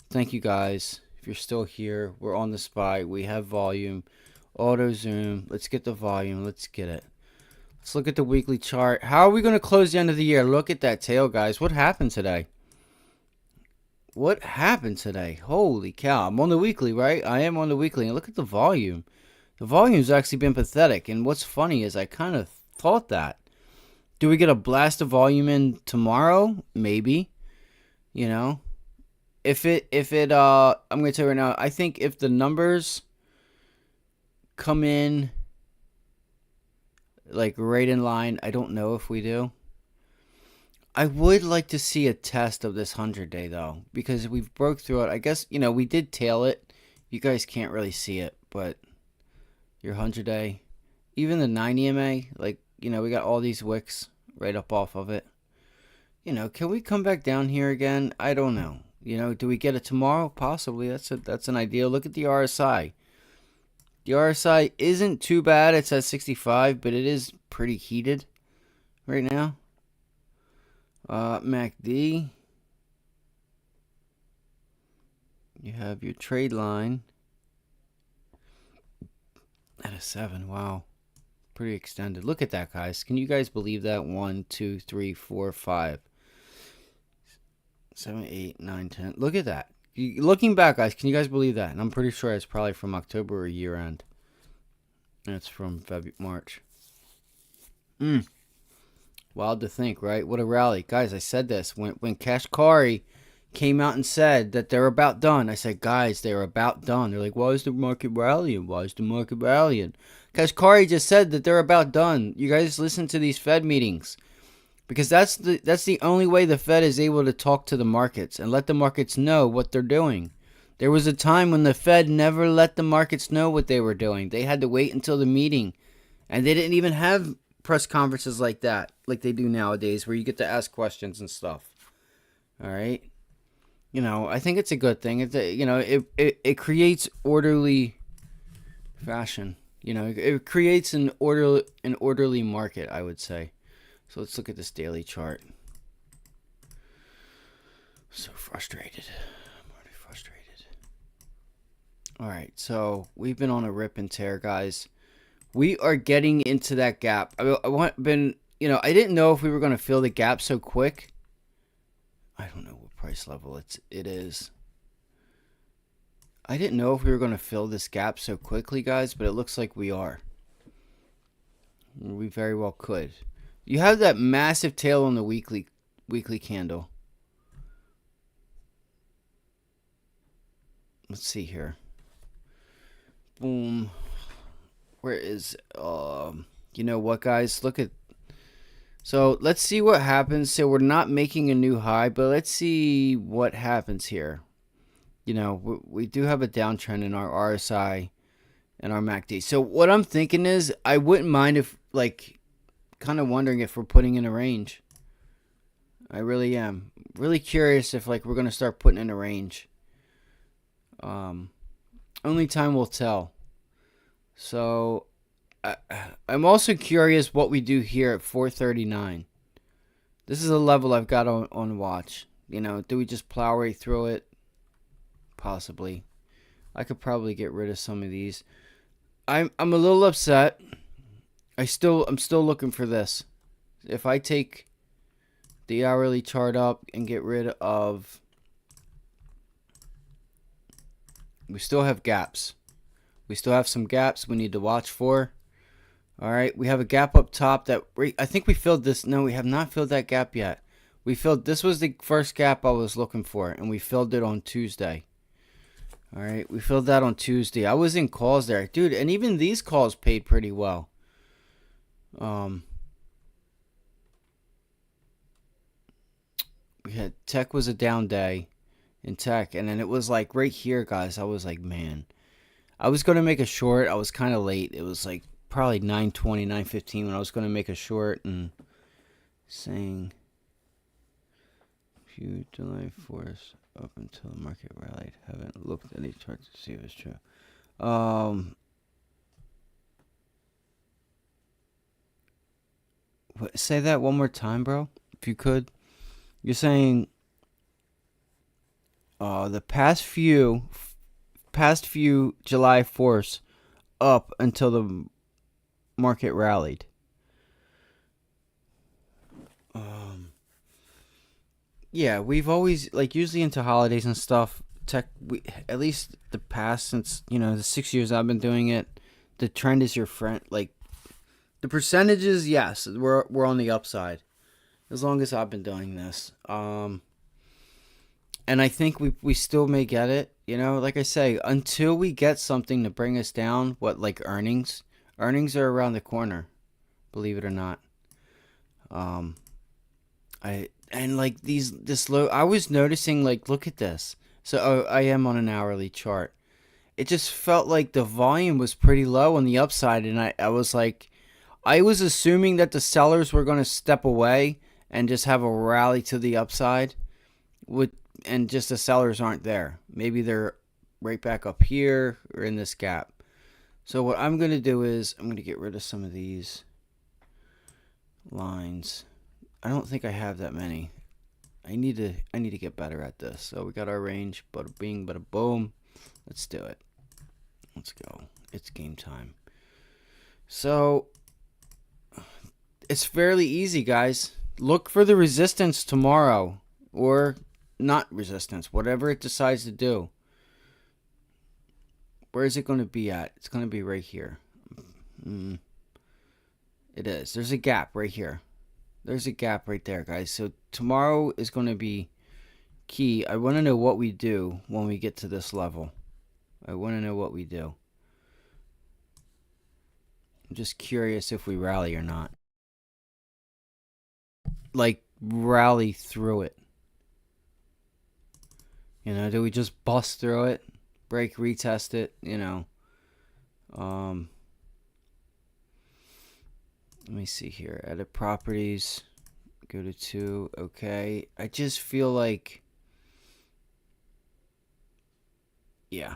Thank you guys. If you're still here, we're on the spy. We have volume. Auto zoom. Let's get the volume. Let's get it. Let's look at the weekly chart. How are we going to close the end of the year? Look at that tail, guys. What happened today? Holy cow. I'm on the weekly, right? I am on the weekly. And look at the volume. The volume's actually been pathetic. And what's funny is I kind of thought that. Do we get a blast of volume in tomorrow? Maybe. If it I'm going to tell you right now, I think if the numbers come in like right in line, I don't know if we do. I would like to see a test of this 100-day though, because we've broke through it. I guess, we did tail it. You guys can't really see it, but your 100-day, even the 90 MA, like, we got all these wicks right up off of it. Can we come back down here again? I don't know. Do we get it tomorrow? Possibly. That's an idea. Look at the RSI. The RSI isn't too bad. It's at 65, but it is pretty heated right now. MACD. You have your trade line at a 7. Wow. Pretty extended. Look at that, guys. Can you guys believe that? 1, 2, 3, 4, 5. 7, 8, 9, 10. Look at that. Looking back, guys, can you guys believe that? And I'm pretty sure it's probably from October or year end. And it's from March. Wild to think, right? What a rally. Guys, I said this. When Kashkari came out and said that they're about done, I said, guys, they're about done. They're like, why is the market rallying? Kashkari just said that they're about done. You guys listen to these Fed meetings. Because that's the only way the Fed is able to talk to the markets and let the markets know what they're doing. There was a time when the Fed never let the markets know what they were doing. They had to wait until the meeting. And they didn't even have press conferences like that, like they do nowadays, where you get to ask questions and stuff. All right? I think it's a good thing. It creates orderly fashion. It creates an orderly market, I would say. So let's look at this daily chart. So frustrated. I'm already frustrated. All right, so we've been on a rip and tear, guys. We are getting into that gap. I didn't know if we were going to fill the gap so quick. I don't know what price level it is. I didn't know if we were going to fill this gap so quickly, guys, but it looks like we are. We very well could. You have that massive tail on the weekly candle. Let's see here. Boom. Where is you know what, guys? Look at. So let's see what happens. So we're not making a new high, but let's see what happens here. We do have a downtrend in our RSI and our MACD. So what I'm thinking is, I wouldn't mind if, kind of wondering if we're putting in a range. I really am. Really curious if, we're going to start putting in a range. Only time will tell. So I'm also curious what we do here at 439. This is a level I've got on watch. Do we just plow right through it? Possibly. I could probably get rid of some of these. I'm a little upset. I'm still looking for this. If I take the hourly chart up and get rid of, we still have gaps. We still have some gaps we need to watch for. All right, we have a gap up top that I think we filled this. No, we have not filled that gap yet. This was the first gap I was looking for, and we filled it on Tuesday. All right, we filled that on Tuesday. I was in calls there, dude, and even these calls paid pretty well. We had tech was a down day in tech, and then it was right here, guys. I was like, man, I was going to make a short. I was kind of late. It was probably 9:20, 9:15 when I was going to make a short, and saying few July 4th up until the market rallied. Haven't looked at any charts to see if it's true. Say that one more time, bro, if you could. You're saying the past few July 4th up until the market rallied. Yeah, we've always, usually into holidays and stuff, at least the past, since, the 6 years I've been doing it, the trend is your friend. The percentages, yes, we're on the upside, as long as I've been doing this. And I think we still may get it, like I say, until we get something to bring us down. Earnings are around the corner, believe it or not. I was noticing, look at this. So I am on an hourly chart. It just felt like the volume was pretty low on the upside, and I was assuming that the sellers were going to step away and just have a rally to the upside, and just the sellers aren't there. Maybe they're right back up here or in this gap. So what I'm going to do is I'm going to get rid of some of these lines. I don't think I have that many. I need to get better at this. So we got our range, bada bing, bada boom. Let's do it. Let's go. It's game time. So it's fairly easy, guys. Look for the resistance tomorrow, or not resistance, whatever it decides to do. Where is it going to be at? It's going to be right here. It is. There's a gap right here. There's a gap right there, guys. So tomorrow is going to be key. I want to know what we do when we get to this level. I want to know what we do. I'm just curious if we rally or not. Rally through it. Do we just bust through it? break, retest it, let me see here. Edit properties. Go to 2. Okay. I just feel like, yeah.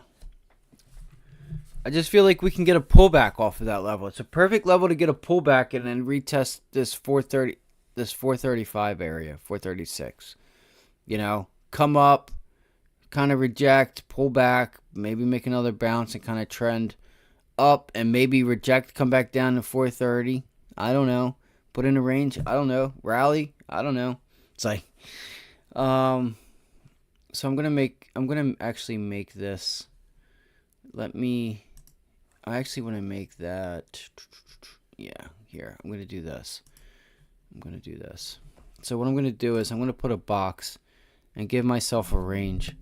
I just feel like we can get a pullback off of that level. It's a perfect level to get a pullback and then retest this 430, this 435 area, 436. Come up, kind of reject, pull back, maybe make another bounce and kind of trend up and maybe reject, come back down to 430. I don't know. Put in a range. I don't know. Rally. I don't know. It's like, so I'm gonna actually make this. I actually want to make that. Yeah, here. I'm gonna do this. So what I'm gonna do is I'm gonna put a box and give myself a range.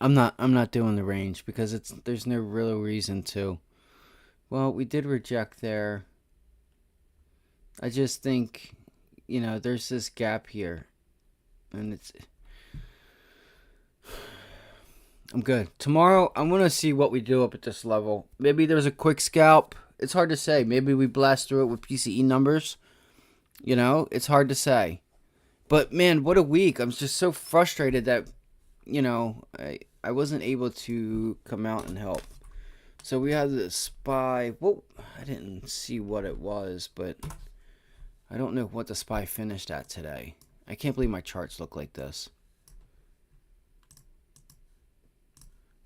I'm not doing the range because there's no real reason to. Well, we did reject there. I just think, there's this gap here, and I'm good. Tomorrow, I'm gonna see what we do up at this level. Maybe there's a quick scalp. It's hard to say. Maybe we blast through it with PCE numbers. It's hard to say. But man, what a week! I'm just so frustrated that, I wasn't able to come out and help. So we had this SPY. Whoa, I didn't see what it was, but I don't know what the SPY finished at today. I can't believe my charts look like this.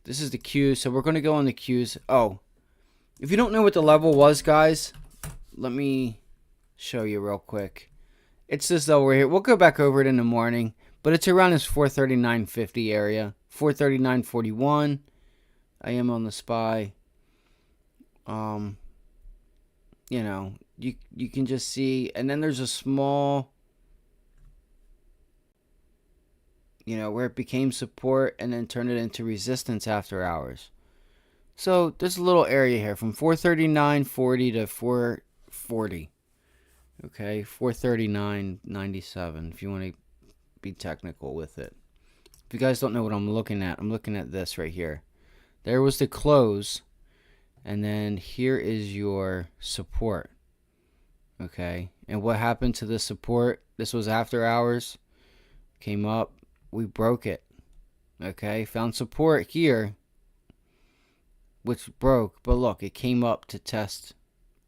This is the Q, so we're going to go on the Qs. Oh, if you don't know what the level was, guys, let me show you real quick. It's this level right here. We'll go back over it in the morning, but it's around this 439.50 area. 439.41. I am on the SPY. You can just see, and then there's a small, where it became support and then turned it into resistance after hours. So there's a little area here from 439.40 to 440. Okay, 439.97 if you want to be technical with it. If you guys don't know what I'm looking at this right here. There was the close, and then here is your support. Okay, and what happened to the support? This was after hours. Came up, we broke it. Okay, found support here, which broke, but look, it came up to test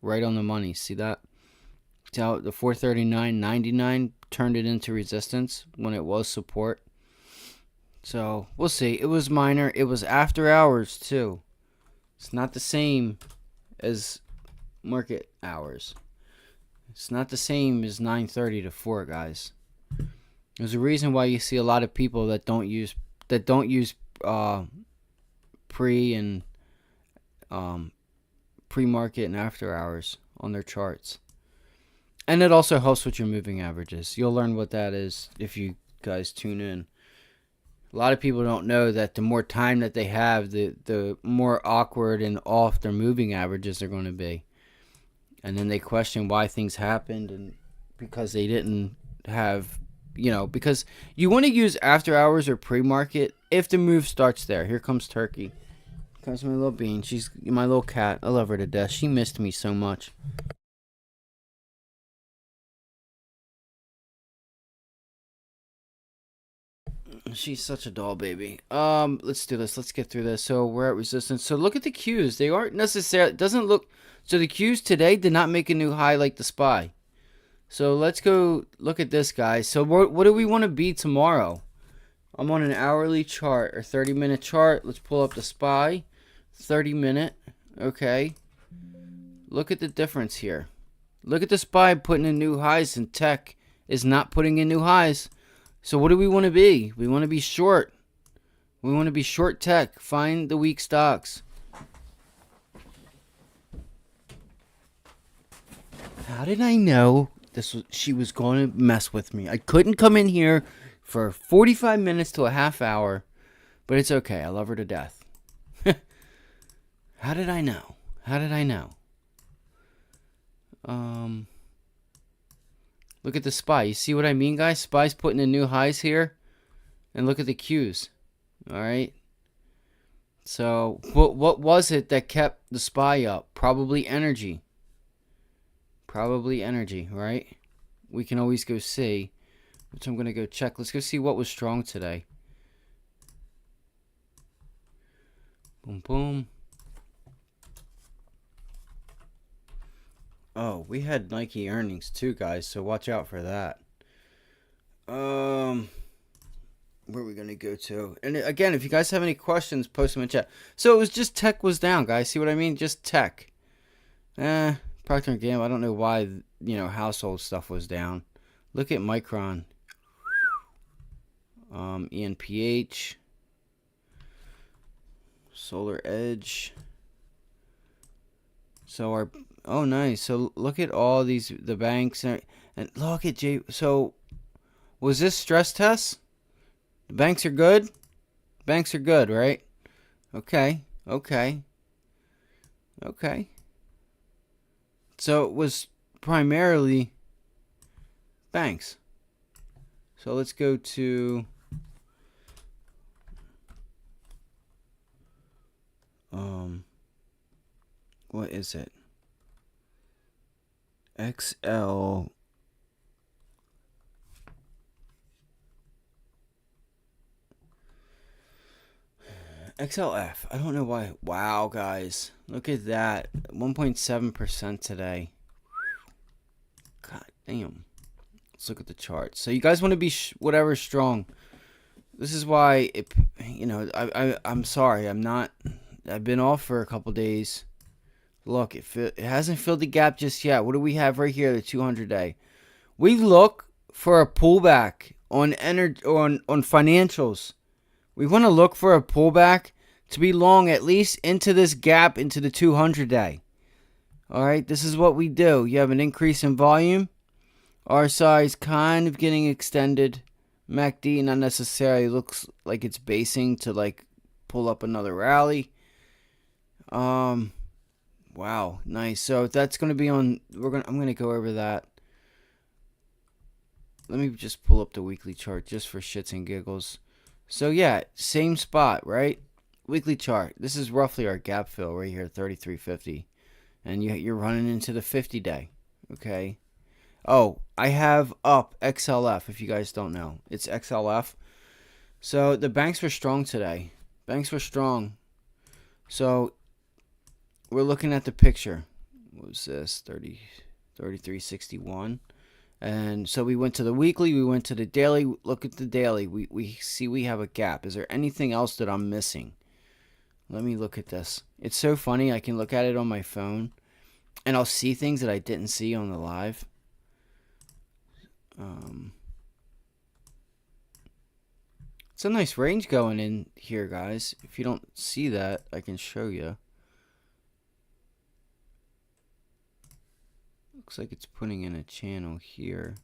right on the money. See that? So the 439.99 turned it into resistance when it was support. So we'll see. It was minor. It was after hours too. It's not the same as market hours. It's not the same as 9:30 to 4, guys. There's a reason why you see a lot of people that don't use pre and pre-market and after hours on their charts. And it also helps with your moving averages. You'll learn what that is if you guys tune in. A lot of people don't know that the more time that they have, the more awkward and off their moving averages are going to be. And then they question why things happened, and because they didn't have, because you want to use after hours or pre-market if the move starts there. Here comes Turkey. Here comes my little bean. She's my little cat. I love her to death. She missed me so much. She's such a doll baby. Let's do this. Let's get through this. So we're at resistance. So look at the Qs. They aren't necessarily, it doesn't look, so the Qs today did not make a new high like the SPY. So let's go look at this, guys. So what do we want to be tomorrow? I'm on an hourly chart or 30-minute chart. Let's pull up the SPY. 30-minute. Okay. Look at the difference here. Look at the SPY putting in new highs, and tech is not putting in new highs. So what do we want to be? We want to be short. We want to be short tech. Find the weak stocks. How did I know she was going to mess with me? I couldn't come in here for 45 minutes to a half hour, but it's okay. I love her to death. How did I know? How did I know? Look at the SPY. You see what I mean, guys? SPY's putting in new highs here. And look at the Qs. All right. So what was it that kept the SPY up? Probably energy. Probably energy, right? We can always go see. Which I'm going to go check. Let's go see what was strong today. Boom, boom. Oh, we had Nike earnings too, guys. So watch out for that. Where are we going to go to? And again, if you guys have any questions, post them in chat. So it was just tech was down, guys. See what I mean? Just tech. Procter & Gamble. I don't know why, household stuff was down. Look at Micron. ENPH. Solar Edge. So oh nice. So look at all the banks and look at So was this stress test? The banks are good? Banks are good, right? Okay. So it was primarily banks. So let's go to what is it? XLF. I don't know why. Wow, guys. Look at that. 1.7% today. God damn. Let's look at the chart. So you guys want to be whatever strong. This is why I'm sorry. I've been off for a couple days. Look, it hasn't filled the gap just yet. What do we have right here? The 200-day. We look for a pullback on financials. We want to look for a pullback to be long at least into this gap into the 200-day. All right, this is what we do. You have an increase in volume. RSI is kind of getting extended. MACD not necessarily looks like it's basing to like pull up another rally. Wow, nice. So that's going to be on. I'm going to go over that. Let me just pull up the weekly chart just for shits and giggles. So yeah, same spot, right? Weekly chart. This is roughly our gap fill right here, 33.50, and you're running into the 50-day. Okay. Oh, I have up XLF. If you guys don't know, it's XLF. So the banks were strong today. Banks were strong. So we're looking at the picture. What was this? 33.61. And so we went to the weekly, we went to the daily. Look at the daily. We see we have a gap. Is there anything else that I'm missing? Let me look at this. It's so funny. I can look at it on my phone and I'll see things that I didn't see on the live. It's a nice range going in here, guys. If you don't see that, I can show you. Looks like it's putting in a channel here.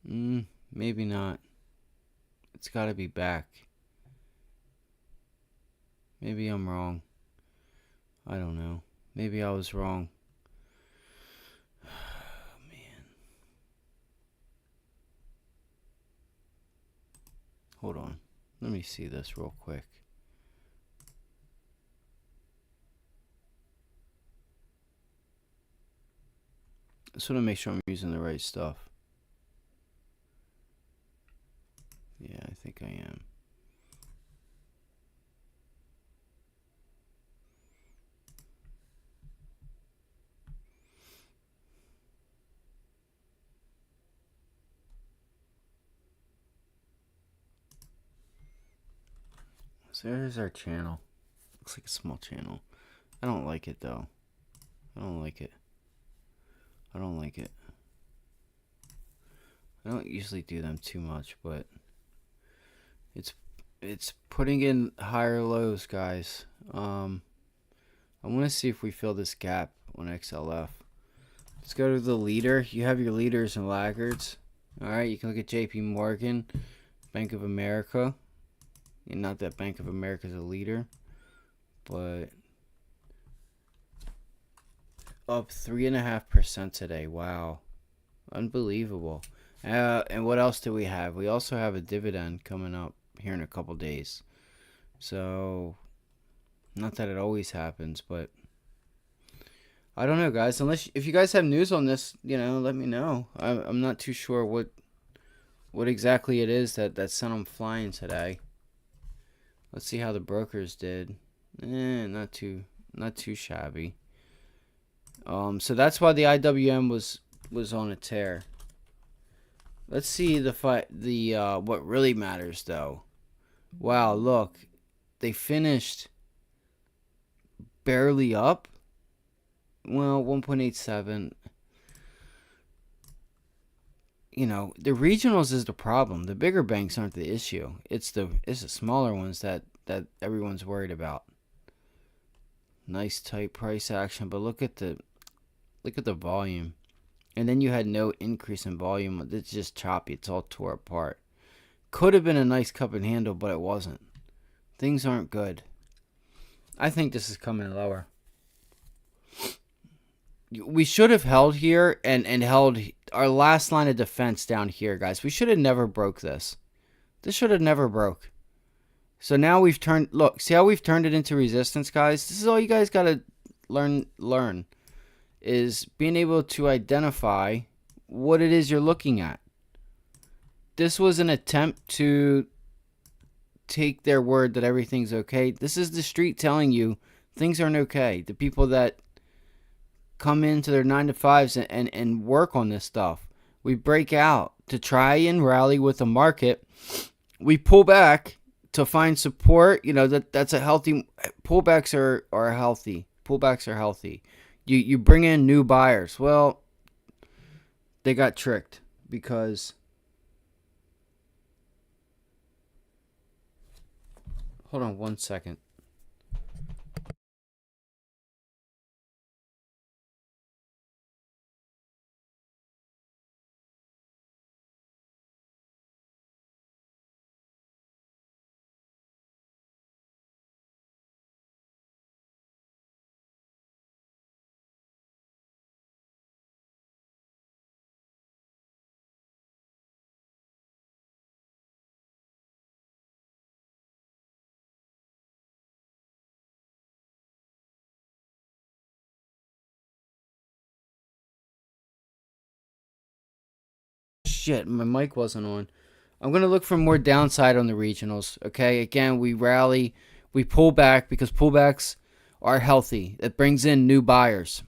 Maybe not. It's got to be back. Maybe I'm wrong. I don't know. Maybe I was wrong. Oh, man. Hold on. Let me see this real quick. I just want to make sure I'm using the right stuff. Yeah, I think I am. So there's our channel. Looks like a small channel. I don't like it though. I don't like it. I don't like it. I don't usually do them too much, but it's putting in higher lows, guys. I want to see if we fill this gap on XLF. Let's go to the leader. You have your leaders and laggards. All right, you can look at JP Morgan, Bank of America. And not that Bank of America is a leader, but up 3.5% today. Wow, unbelievable. And what else do we have? We also have a dividend coming up here in a couple days. So, not that it always happens, but I don't know, guys. Unless if you guys have news on this, let me know. I'm not too sure what exactly it is that sent them flying today. Let's see how the brokers did. Not too shabby. So that's why the IWM was on a tear. Let's see what really matters though. Wow, look, they finished barely up. Well, 1.87. The regionals is the problem. The bigger banks aren't the issue. It's the smaller ones that everyone's worried about. Nice tight price action, but look at the volume. And then you had no increase in volume. It's just choppy. It's all tore apart. Could have been a nice cup and handle, but it wasn't. Things aren't good. I think this is coming lower. We should have held here and held our last line of defense down here, guys. We should have never broke this. This should have never broke. So now we've turned... Look, see how we've turned it into resistance, guys? This is all you guys got to learn. Is being able to identify what it is you're looking at. This was an attempt to take their word that everything's okay. This is the street telling you things aren't okay. The people that come into their 9-to-5s and work on this stuff. We break out to try and rally with the market. We pull back to find support. That's a healthy... Pullbacks are healthy. Pullbacks are healthy. You bring in new buyers. Well, they got tricked because... Hold on 1 second. Shit, my mic wasn't on. I'm going to look for more downside on the regionals. Okay, again, we rally, we pull back because pullbacks are healthy. It brings in new buyers.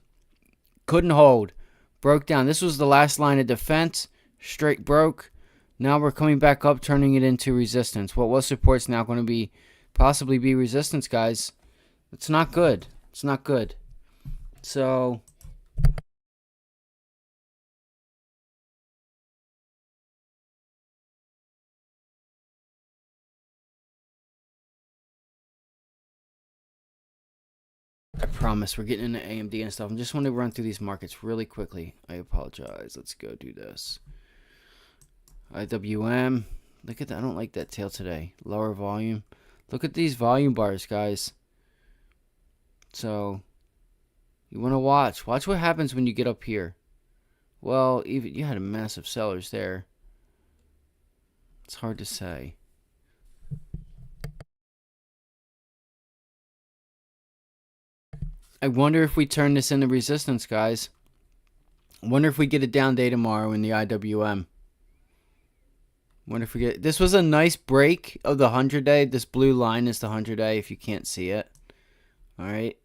Couldn't hold. Broke down. This was the last line of defense. Straight broke. Now we're coming back up, turning it into resistance. What was support's now going to possibly be resistance, guys. It's not good. It's not good. So... I promise we're getting into AMD and stuff. I just want to run through these markets really quickly. I apologize. Let's go do this. IWM. Look at that. I don't like that tail today. Lower volume. Look at these volume bars, guys. So, you want to watch. Watch what happens when you get up here. Well, even you had a massive sellers there. It's hard to say. I wonder if we turn this into resistance, guys. I wonder if we get a down day tomorrow in the IWM. Wonder if we get... This was a nice break of the 100-day. This blue line is the 100-day if you can't see it. All right.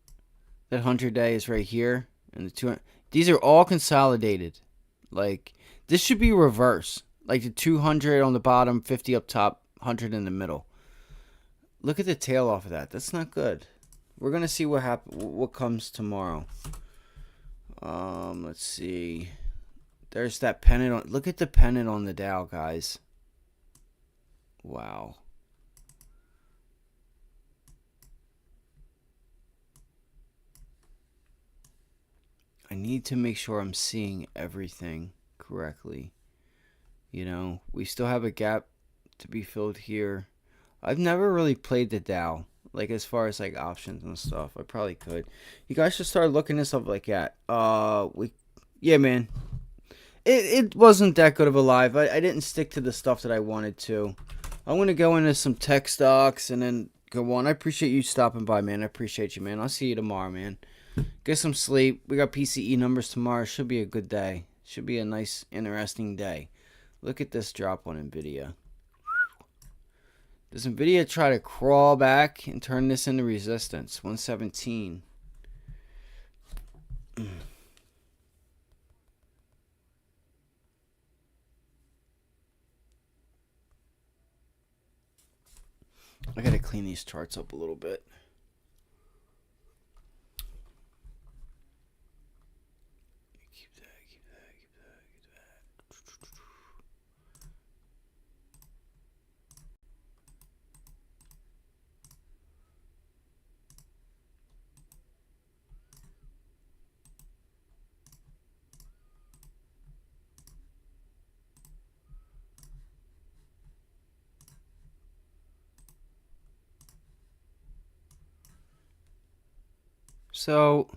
That 100-day is right here. And the 200... These are all consolidated. Like, this should be reverse. Like the 200 on the bottom, 50 up top, 100 in the middle. Look at the tail off of that. That's not good. We're gonna see what comes tomorrow. Let's see. There's that pennant on. Look at the pennant on the Dow, guys. Wow. I need to make sure I'm seeing everything correctly. You know, we still have a gap to be filled here. I've never really played the Dow, like as far as like options and stuff. I probably could. You guys should start looking this up like that. Yeah, man. It wasn't that good of a live. I didn't stick to the stuff that I wanted to. I'm gonna go into some tech stocks and then go on. I appreciate you stopping by, man. I appreciate you, man. I'll see you tomorrow, man. Get some sleep. We got PCE numbers tomorrow. Should be a good day. Should be a nice, interesting day. Look at this drop on Nvidia. Does Nvidia try to crawl back and turn this into resistance? 117. I gotta clean these charts up a little bit. Keep that. So,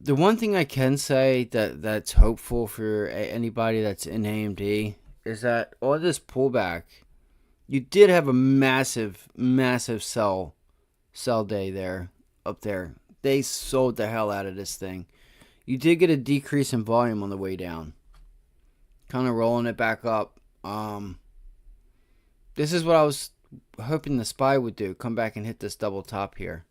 the one thing I can say that's hopeful for anybody that's in AMD is that all this pullback, you did have a massive sell day there, up there. They sold the hell out of this thing. You did get a decrease in volume on the way down. Kind of rolling it back up. This is what I was hoping the SPY would do. Come back and hit this double top here.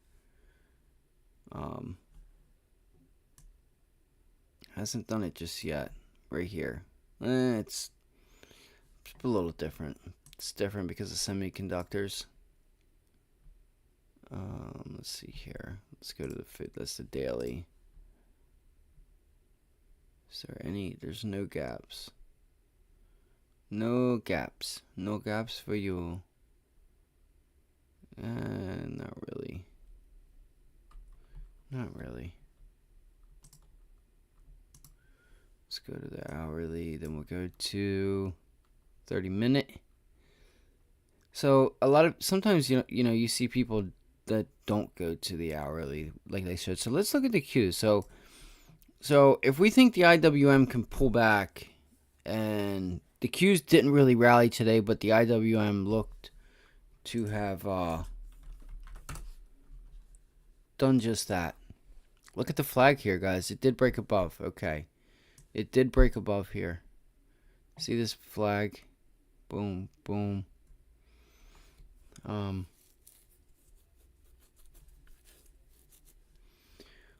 Hasn't done it just yet. Right here. It's a little different. It's different because of semiconductors. Let's see here. Let's go to that's the daily. Is there any? There's no gaps. No gaps. No gaps for you. Not really. Not really. Let's go to the hourly. Then we'll go to 30-minute. So sometimes you see people that don't go to the hourly like they should. So let's look at the Qs. So if we think the IWM can pull back, and the Qs didn't really rally today, but the IWM looked to have done just that. Look at the flag here, guys. It did break above. Okay. It did break above here. See this flag? Boom, boom.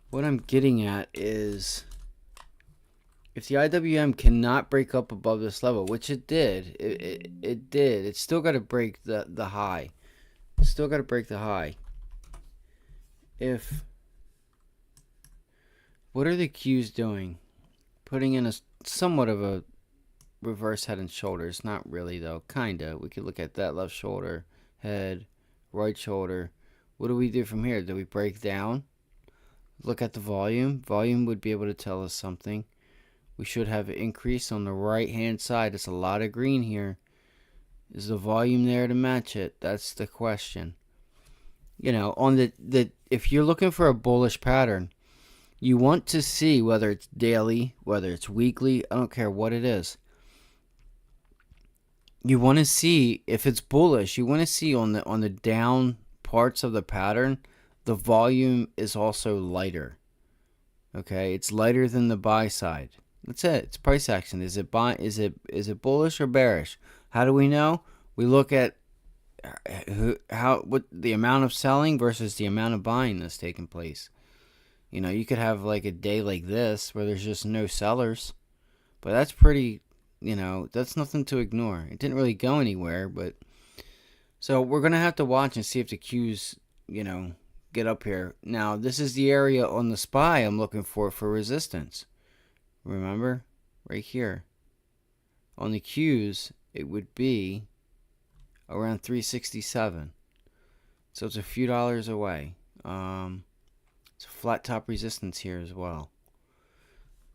What I'm getting at is if the IWM cannot break up above this level, which it did, it did. It's still got to break the high. It's still got to break the high. What are the Qs doing? Putting in a somewhat of a reverse head and shoulders. Not really though. Kinda. We could look at that left shoulder, head, right shoulder. What do we do from here? Do we break down? Look at the volume. Volume would be able to tell us something. We should have an increase on the right hand side. It's a lot of green here. Is the volume there to match it? That's the question. On the if you're looking for a bullish pattern, you want to see whether it's daily, whether it's weekly, I don't care what it is. You want to see if it's bullish. You want to see on the down parts of the pattern, the volume is also lighter. Okay, it's lighter than the buy side. That's it. It's price action. Is it is it bullish or bearish? How do we know? We look at what the amount of selling versus the amount of buying that's taking place. You could have like a day like this where there's just no sellers, but that's pretty. That's nothing to ignore. It didn't really go anywhere, but so we're gonna have to watch and see if the Qs, get up here. Now this is the area on the SPY I'm looking for resistance. Remember, right here on the Qs, it would be around 367. So it's a few dollars away. It's a flat top resistance here as well.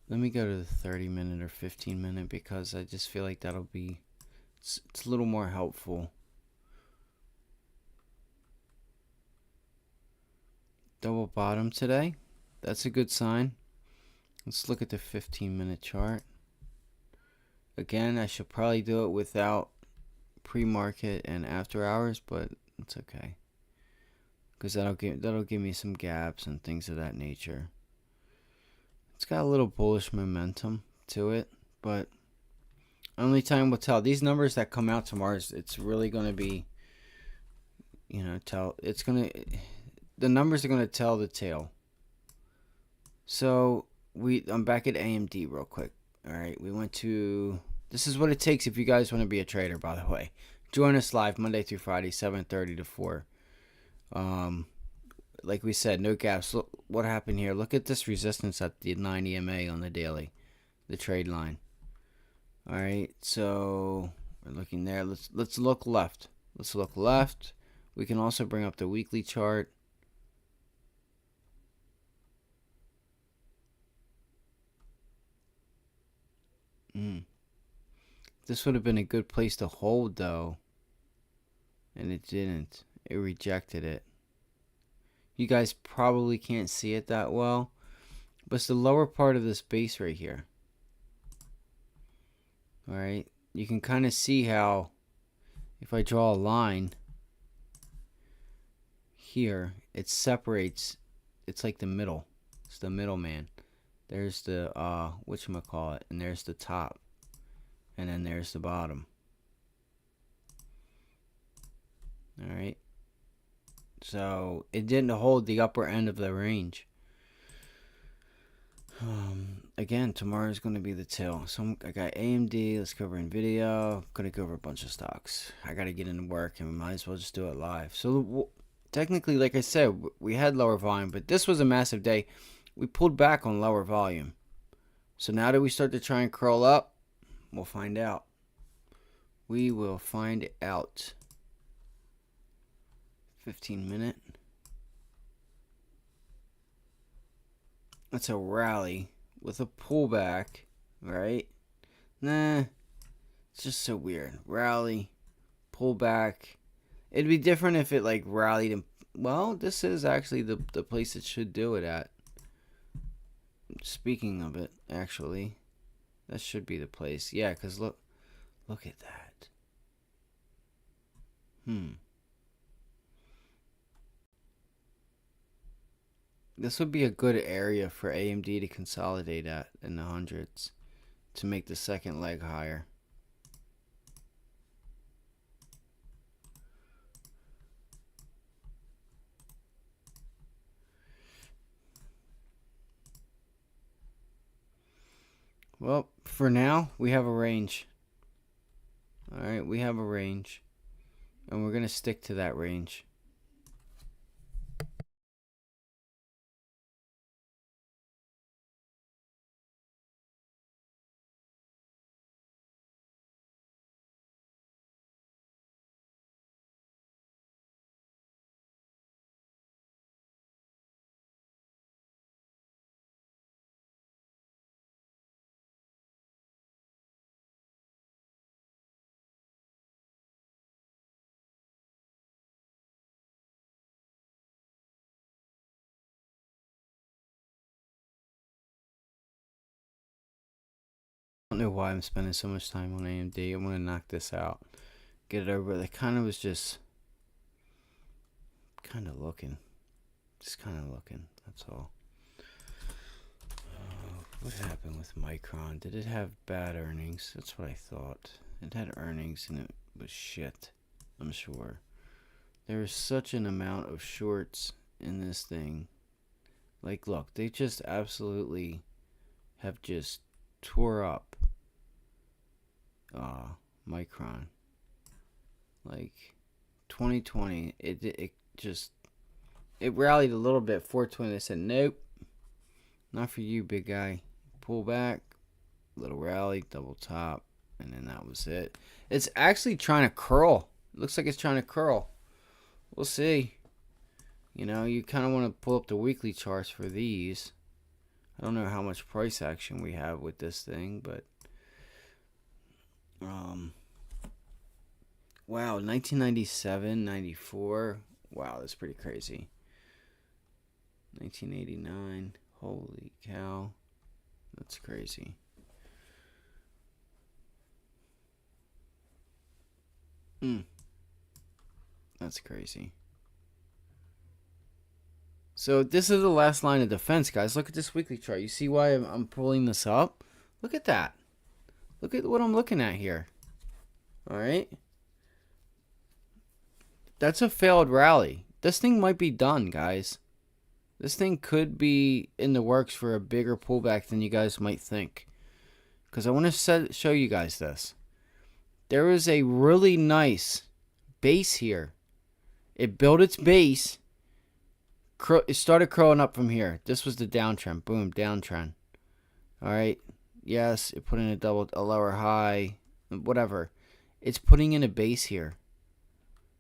Let me go to the 30-minute or 15-minute because I just feel like that'll be, it's a little more helpful. Double bottom today. That's a good sign. Let's look at the 15-minute chart. Again, I should probably do it without pre-market and after hours, but it's okay. Because that'll give me some gaps and things of that nature. It's got a little bullish momentum to it, but only time will tell. These numbers that come out tomorrow, it's really going to be, the numbers are going to tell the tale. So I'm back at AMD real quick. All right, we went to, this is what it takes if you guys want to be a trader, by the way. Join us live Monday through Friday, 7:30 to 4. Like we said, no gaps. Look what happened here. Look at this resistance at the 9 EMA on the daily, the trade line. All right, so we're looking there. Let's look left. Let's look left. We can also bring up the weekly chart. This would have been a good place to hold though, and it didn't. It rejected it. You guys probably can't see it that well, but it's the lower part of this base right here. All right, you can kind of see how if I draw a line here, it separates. It's like the middle. It's the middleman. There's the whatchamacallit, and there's the top, and then there's the bottom. All right. So it didn't hold the upper end of the range. Again, tomorrow is going to be the tail. So I got AMD. Let's cover NVIDIA. I'm going to cover a bunch of stocks. I got to get into work, and we might as well just do it live. So technically, like I said, we had lower volume, but this was a massive day. We pulled back on lower volume. So now that we start to try and curl up, we'll find out. We will find out. 15-minute. That's a rally with a pullback, right? Nah, it's just so weird. Rally, pullback. It'd be different if it like rallied and, well, this is actually the place it should do it at. Speaking of it, actually, that should be the place. Yeah, because look at that. This would be a good area for AMD to consolidate at in the hundreds to make the second leg higher. Well, for now, we have a range. All right, we have a range, and we're going to stick to that range. I don't know why I'm spending so much time on AMD. I want to knock this out, get it over. That kind of was just kind of looking. That's all. What happened with Micron? Did it have bad earnings? That's what I thought. It had earnings and it was shit. I'm sure. There is such an amount of shorts in this thing. Like, look, they just absolutely have just tore up Micron. Like 2020, it rallied a little bit. 420, they said nope, not for you, big guy. Pull back, little rally, double top, and then that was it. It's actually trying to curl. It looks like it's trying to curl. We'll see. You know, you kind of want to pull up the weekly charts for these. I don't know how much price action we have with this thing, but wow, 1997, 94. Wow, that's pretty crazy. 1989. Holy cow. That's crazy. That's crazy. So this is the last line of defense, guys. Look at this weekly chart. You see why I'm pulling this up? Look at that. Look at what I'm looking at here. All right. That's a failed rally. This thing might be done, guys. This thing could be in the works for a bigger pullback than you guys might think. Because I want to show you guys this. There is a really nice base here. It built its base. It started curling up from here. This was the downtrend. Boom, downtrend. All right. Yes, it put in a lower high. Whatever. It's putting in a base here.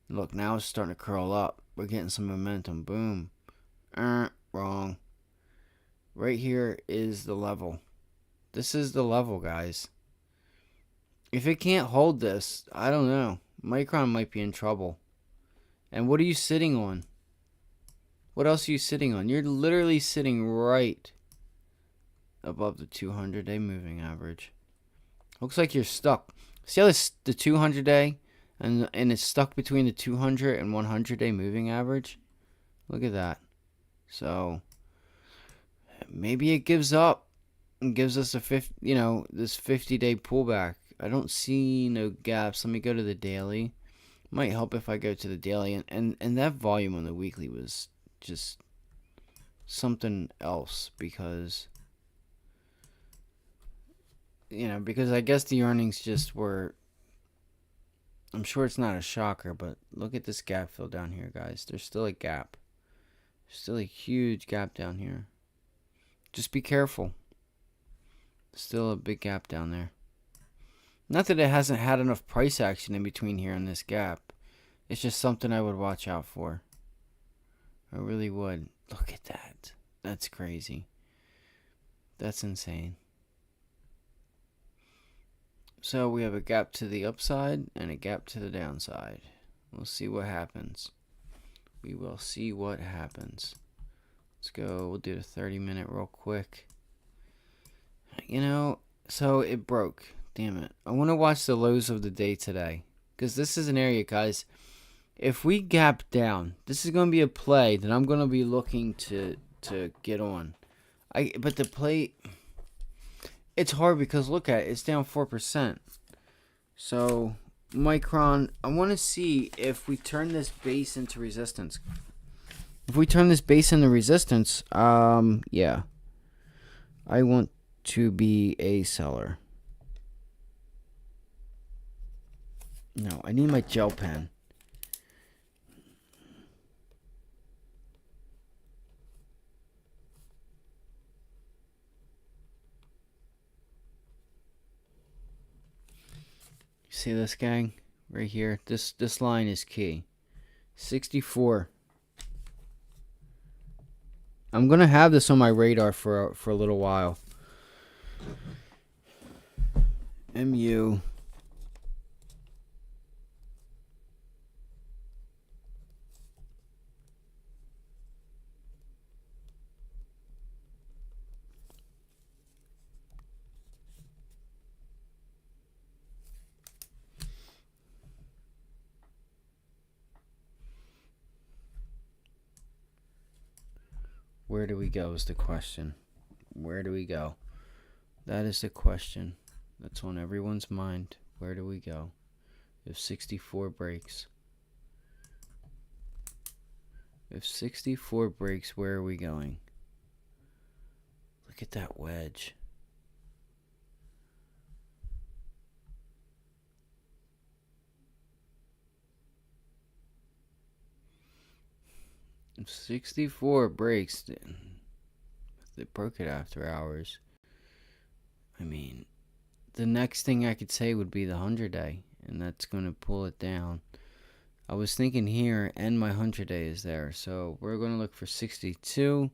Look, now it's starting to curl up. We're getting some momentum. Boom. Wrong. Right here is the level. This is the level, guys. If it can't hold this, I don't know. Micron might be in trouble. And what are you sitting on? What else are you sitting on? You're literally sitting right above the 200-day moving average. Looks like you're stuck. See how the 200-day and it's stuck between the 200 and 100-day moving average? Look at that. So maybe it gives up and gives us this 50-day pullback. I don't see no gaps. Let me go to the daily. Might help if I go to the daily, and that volume on the weekly was just something else, because I guess the earnings just were, I'm sure it's not a shocker, but look at this gap fill down here, guys. There's still a gap. There's still a huge gap down here. Just be careful. Still a big gap down there. Not that it hasn't had enough price action in between here and this gap. It's just something I would watch out for. I really would. Look at that. That's crazy. That's insane. So we have a gap to the upside and a gap to the downside. We'll see what happens. We will see what happens. Let's go. We'll do the 30-minute real quick. So it broke. Damn it. I want to watch the lows of the day today, because this is an area, guys. If we gap down, this is going to be a play that I'm going to be looking to get on. But the play, it's hard because look at it. It's down 4%. So Micron, I want to see if we turn this base into resistance. If we turn this base into resistance, yeah. I want to be a seller. No, I need my gel pen. See this, gang? Right here. This line is key. 64. I'm gonna have this on my radar for a little while. MU. Where do we go is the question. Where do we go? That is the question that's on everyone's mind. Where do we go? If 64 breaks. If 64 breaks, where are we going? Look at that wedge. If 64 breaks, they broke it after hours. I mean, the next thing I could say would be the 100-day, and that's going to pull it down. I was thinking here, and my 100-day is there. So we're going to look for 62.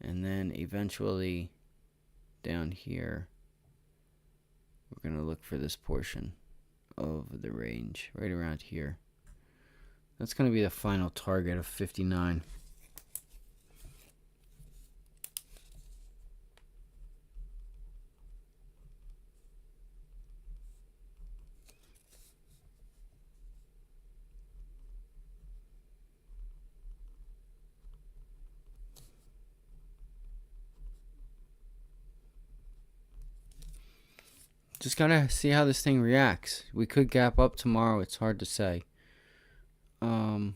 And then eventually down here, we're going to look for this portion of the range right around here. That's going to be the final target of 59. Just gotta see how this thing reacts. We could gap up tomorrow. It's hard to say. The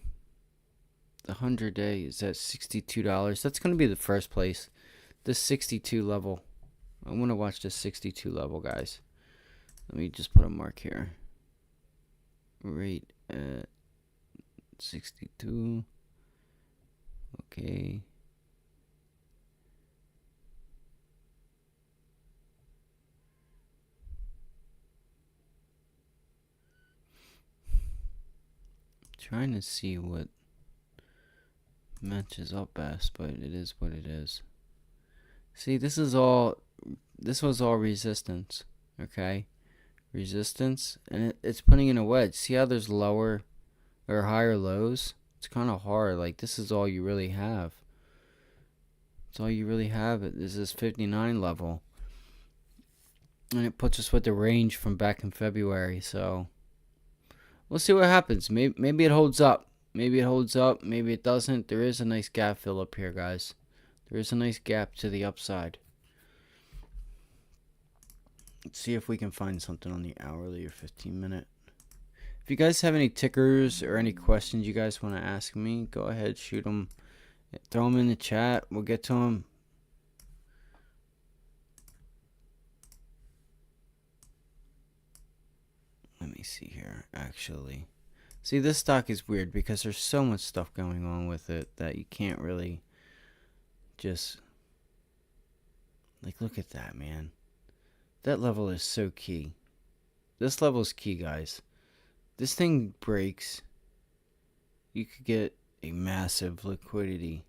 100-day is at $62. That's gonna be the first place. This 62 level. I want to watch this 62 level, guys. Let me just put a mark here. Right at 62. Okay. Trying to see what matches up best, but it is what it is. See, this was all resistance, okay? Resistance, and it's putting in a wedge. See how there's lower or higher lows? It's kind of hard. Like, this is all you really have. It's all you really have is this 59 level. And it puts us with the range from back in February, so we'll see what happens. Maybe it holds up. Maybe it holds up. Maybe it doesn't. There is a nice gap fill up here, guys. There is a nice gap to the upside. Let's see if we can find something on the hourly or 15-minute. If you guys have any tickers or any questions you guys want to ask me, go ahead, shoot them. Throw them in the chat. We'll get to them. Let me see here, actually. See, this stock is weird because there's so much stuff going on with it that you can't really just... Like, look at that, man. That level is so key. This level is key, guys. This thing breaks. You could get a massive liquidity.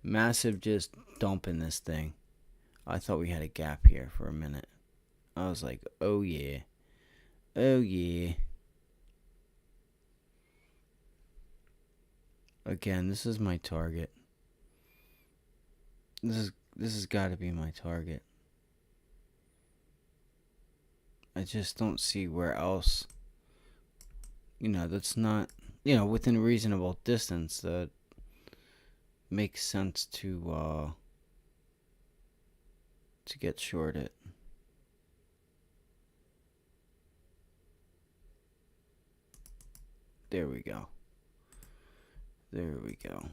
Massive just dump in this thing. I thought we had a gap here for a minute. I was like, oh yeah. Oh yeah. Again, this is my target. This has got to be my target. I just don't see where else, that's not, within a reasonable distance that makes sense to get shorted. There we go. There we go.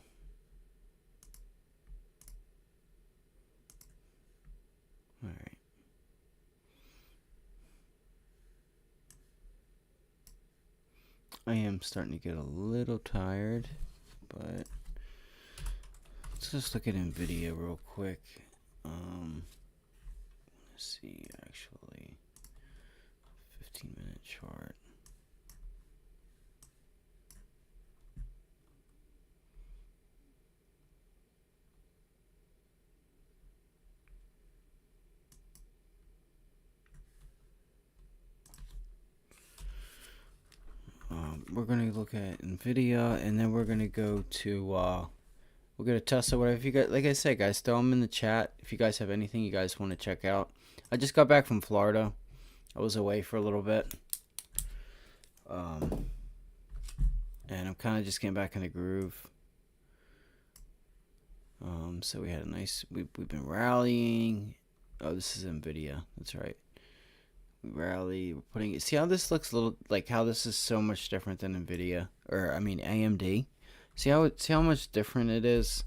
All right. I am starting to get a little tired, but let's just look at NVIDIA real quick. Let's see, actually, 15-minute chart. We're going to look at NVIDIA, and then we're going to go to, we'll go to Tesla, whatever. If you guys, like I said, guys, throw them in the chat if you guys have anything you guys want to check out. I just got back from Florida. I was away for a little bit. And I'm kind of just getting back in the groove. So we had a nice, we've been rallying. Oh, this is NVIDIA. That's right. We rally, we're putting it. See how this looks a little like how this is so much different than NVIDIA, or I mean AMD. See how much different it is.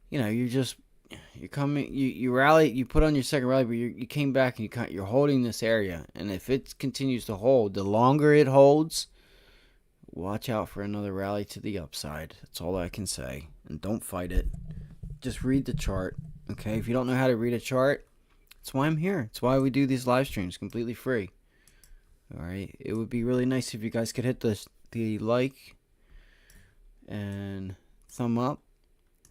You're coming, you rally, you put on your second rally, but you came back and you're holding this area, and if it continues to hold, the longer it holds, watch out for another rally to the upside. That's all I can say, and don't fight it. Just read the chart. Okay, if you don't know how to read a chart, that's why I'm here. It's why we do these live streams completely free. All right, it would be really nice if you guys could hit the like and thumb up,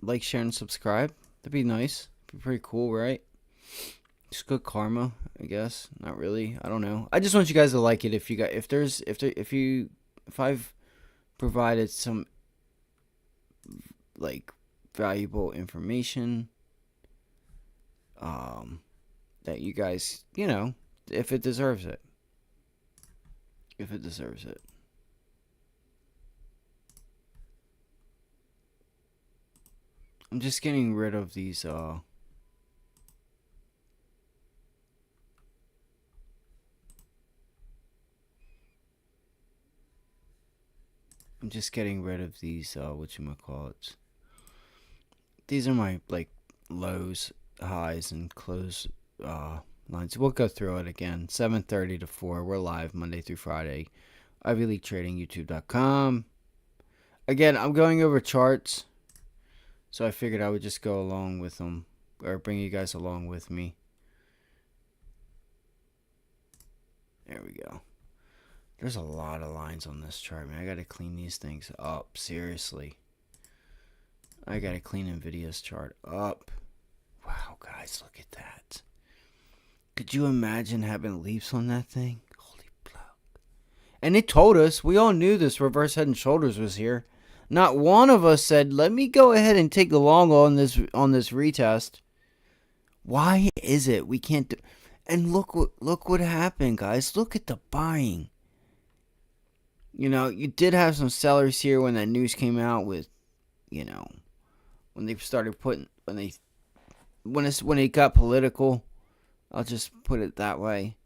like, share, and subscribe. That'd be nice. Be pretty cool, right? Just good karma, I guess. Not really. I don't know. I just want you guys to like it. If I've provided some like valuable information, that you guys, if it deserves it. If it deserves it. I'm just getting rid of these, I'm just getting rid of these, whatchamacallits. These are my, like, lows, highs, and close, lines. We'll go through it again. 7:30 to 4. We're live Monday through Friday. Ivy League Trading, YouTube.com. Again, I'm going over charts, so I figured I would just go along with them, or bring you guys along with me. There we go. There's a lot of lines on this chart, man. I gotta clean these things up. Seriously. I gotta clean NVIDIA's chart up. Wow, guys, look at that. Could you imagine having leaps on that thing? Holy blow. And it told us, we all knew this reverse head and shoulders was here. Not one of us said, let me go ahead and take a long on this retest. Why is it we can't do? And look what happened, guys. Look at the buying. You did have some sellers here when that news came out with, when they started putting, when it got political. I'll just put it that way.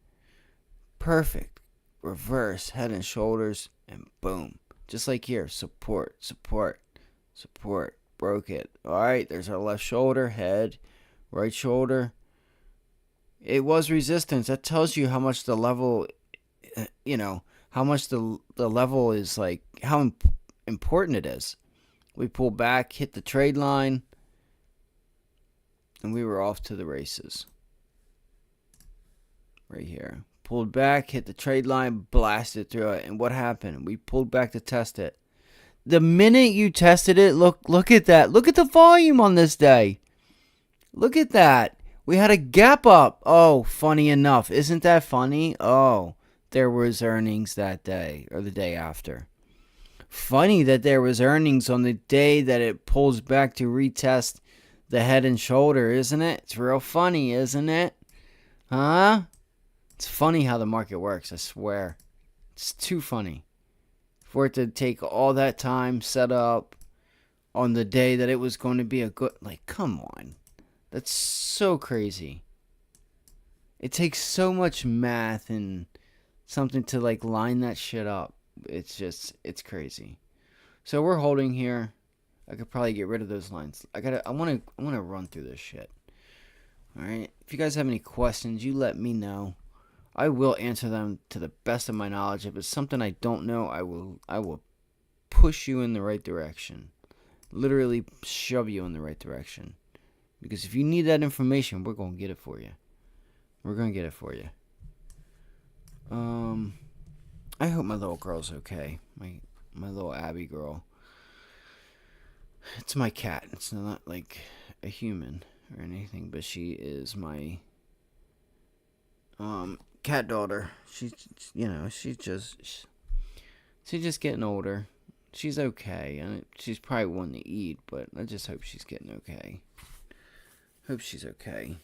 Perfect. Reverse head and shoulders, and boom. Just like here. Support. Broke it. Alright, there's our left shoulder, head, right shoulder. It was resistance. That tells you how much the level, how much the level is, like, how important it is. We pulled back, hit the trade line, and we were off to the races. Right here. Pulled back, hit the trade line, blasted through it. And what happened? We pulled back to test it. The minute you tested it, look at that. Look at the volume on this day. Look at that. We had a gap up. Oh, funny enough. Isn't that funny? Oh, there was earnings that day or the day after. Funny that there was earnings on the day that it pulls back to retest the head and shoulder, isn't it? It's real funny, isn't it? Huh? It's funny how the market works, I swear. It's too funny. For it to take all that time set up on the day that it was going to be a good... Like, come on. That's so crazy. It takes so much math and something to, like, line that shit up. It's crazy. So we're holding here. I could probably get rid of those lines. I want to run through this shit. All right. If you guys have any questions, you let me know. I will answer them to the best of my knowledge. If it's something I don't know, I will push you in the right direction. Literally shove you in the right direction. Because if you need that information, we're going to get it for you. We're going to get it for you. I hope my little girl's okay. My little Abby girl. It's my cat. It's not like a human or anything, but she is my cat daughter. She's just getting older. She's okay. And she's probably one to eat, but I just hope she's getting okay. Hope she's okay.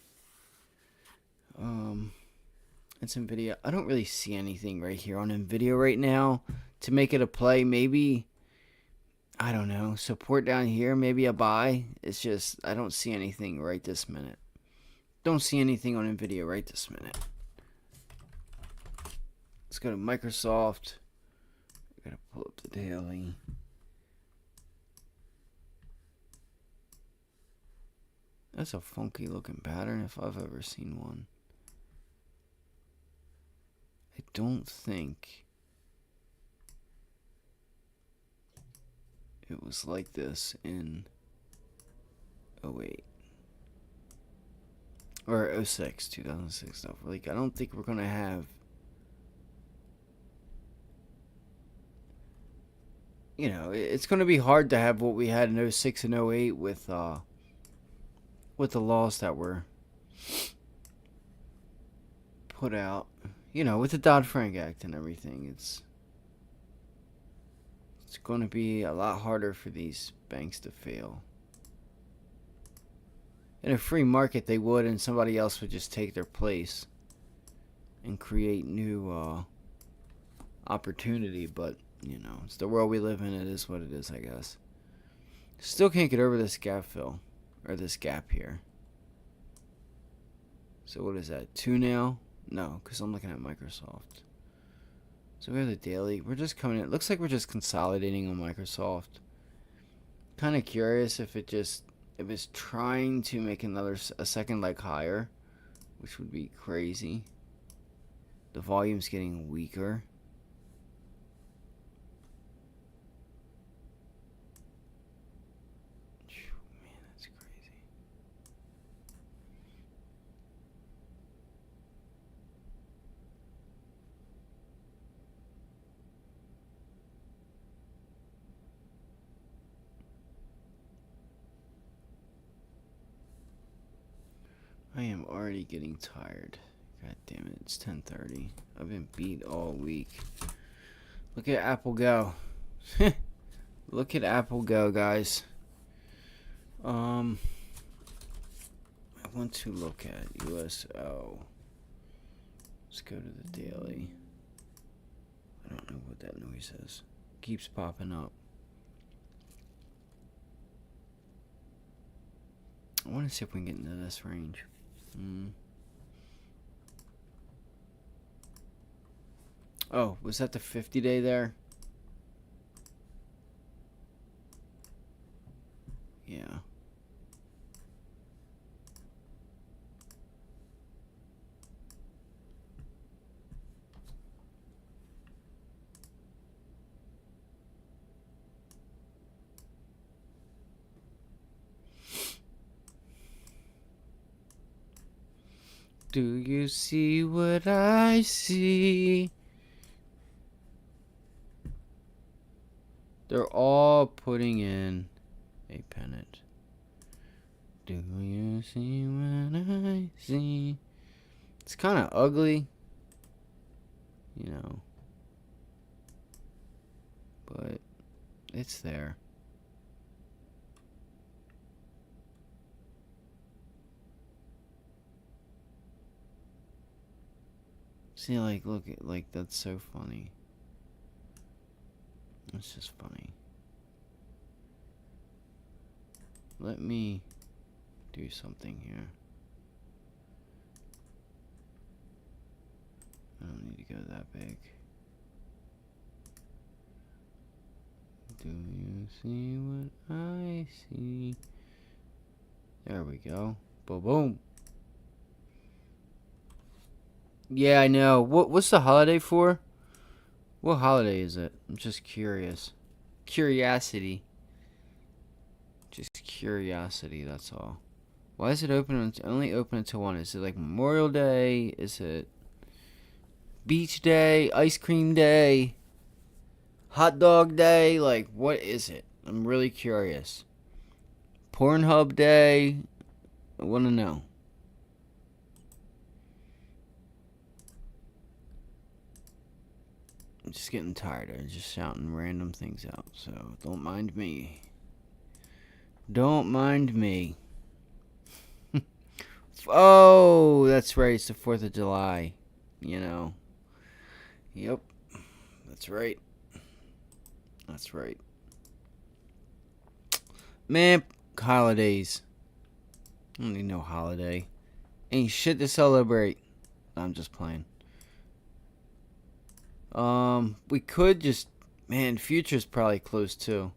It's NVIDIA. I don't really see anything right here on NVIDIA right now to make it a play. Maybe, I don't know, support down here, maybe a buy. It's just, I don't see anything right this minute. Don't see anything on NVIDIA right this minute. Let's go to Microsoft. I gotta pull up the daily. That's a funky looking pattern if I've ever seen one. I don't think it was like this in 08 or 06, 2006 stuff. Like, I don't think we're gonna have you know, it's going to be hard to have what we had in '06 and '08 with the laws that were put out, you know, with the Dodd-Frank Act and everything. It's going to be a lot harder for these banks to fail. In a free market, they would, and somebody else would just take their place and create new opportunity. But, you know, it's the world we live in. It is what it is, I guess. Still can't get over this gap fill, or this gap here. So what is that, 2 now? No, because I'm looking at Microsoft. So we have the daily. We're just coming in. It looks like we're just consolidating on Microsoft. Kind of curious if it's trying to make a second leg higher, which would be crazy. The volume's getting weaker. Man, that's crazy. I am already getting tired. God damn it, it's 10:30. I've been beat all week. Look at Apple go. Look at Apple go, guys. I want to look at USO. Let's go to the daily. I don't know what that noise is. Keeps popping up. I want to see if we can get into this range. Oh, was that the 50-day there? Yeah. Do you see what I see? They're all putting in a pennant. Do you see what I see? It's kind of ugly, you know, but it's there. See, like, look at, like, that's so funny. It's just funny. Let me do something here. I don't need to go that big. Do you see what I see? There we go. Boom, boom. Yeah, I know. What's the holiday for? What holiday is it? I'm just curious. Curiosity. Just curiosity, that's all. Why is it only open until 1? Is it like Memorial Day? Is it Beach Day? Ice Cream Day? Hot Dog Day? Like, what is it? I'm really curious. Pornhub Day? I want to know. I'm just getting tired of just shouting random things out, so don't mind me. Don't mind me. Oh, that's right. It's the 4th of July. You know. Yep. That's right. That's right. Man, holidays. I don't need no holiday. Ain't shit to celebrate. I'm just playing. We could just... Man, future's probably close too.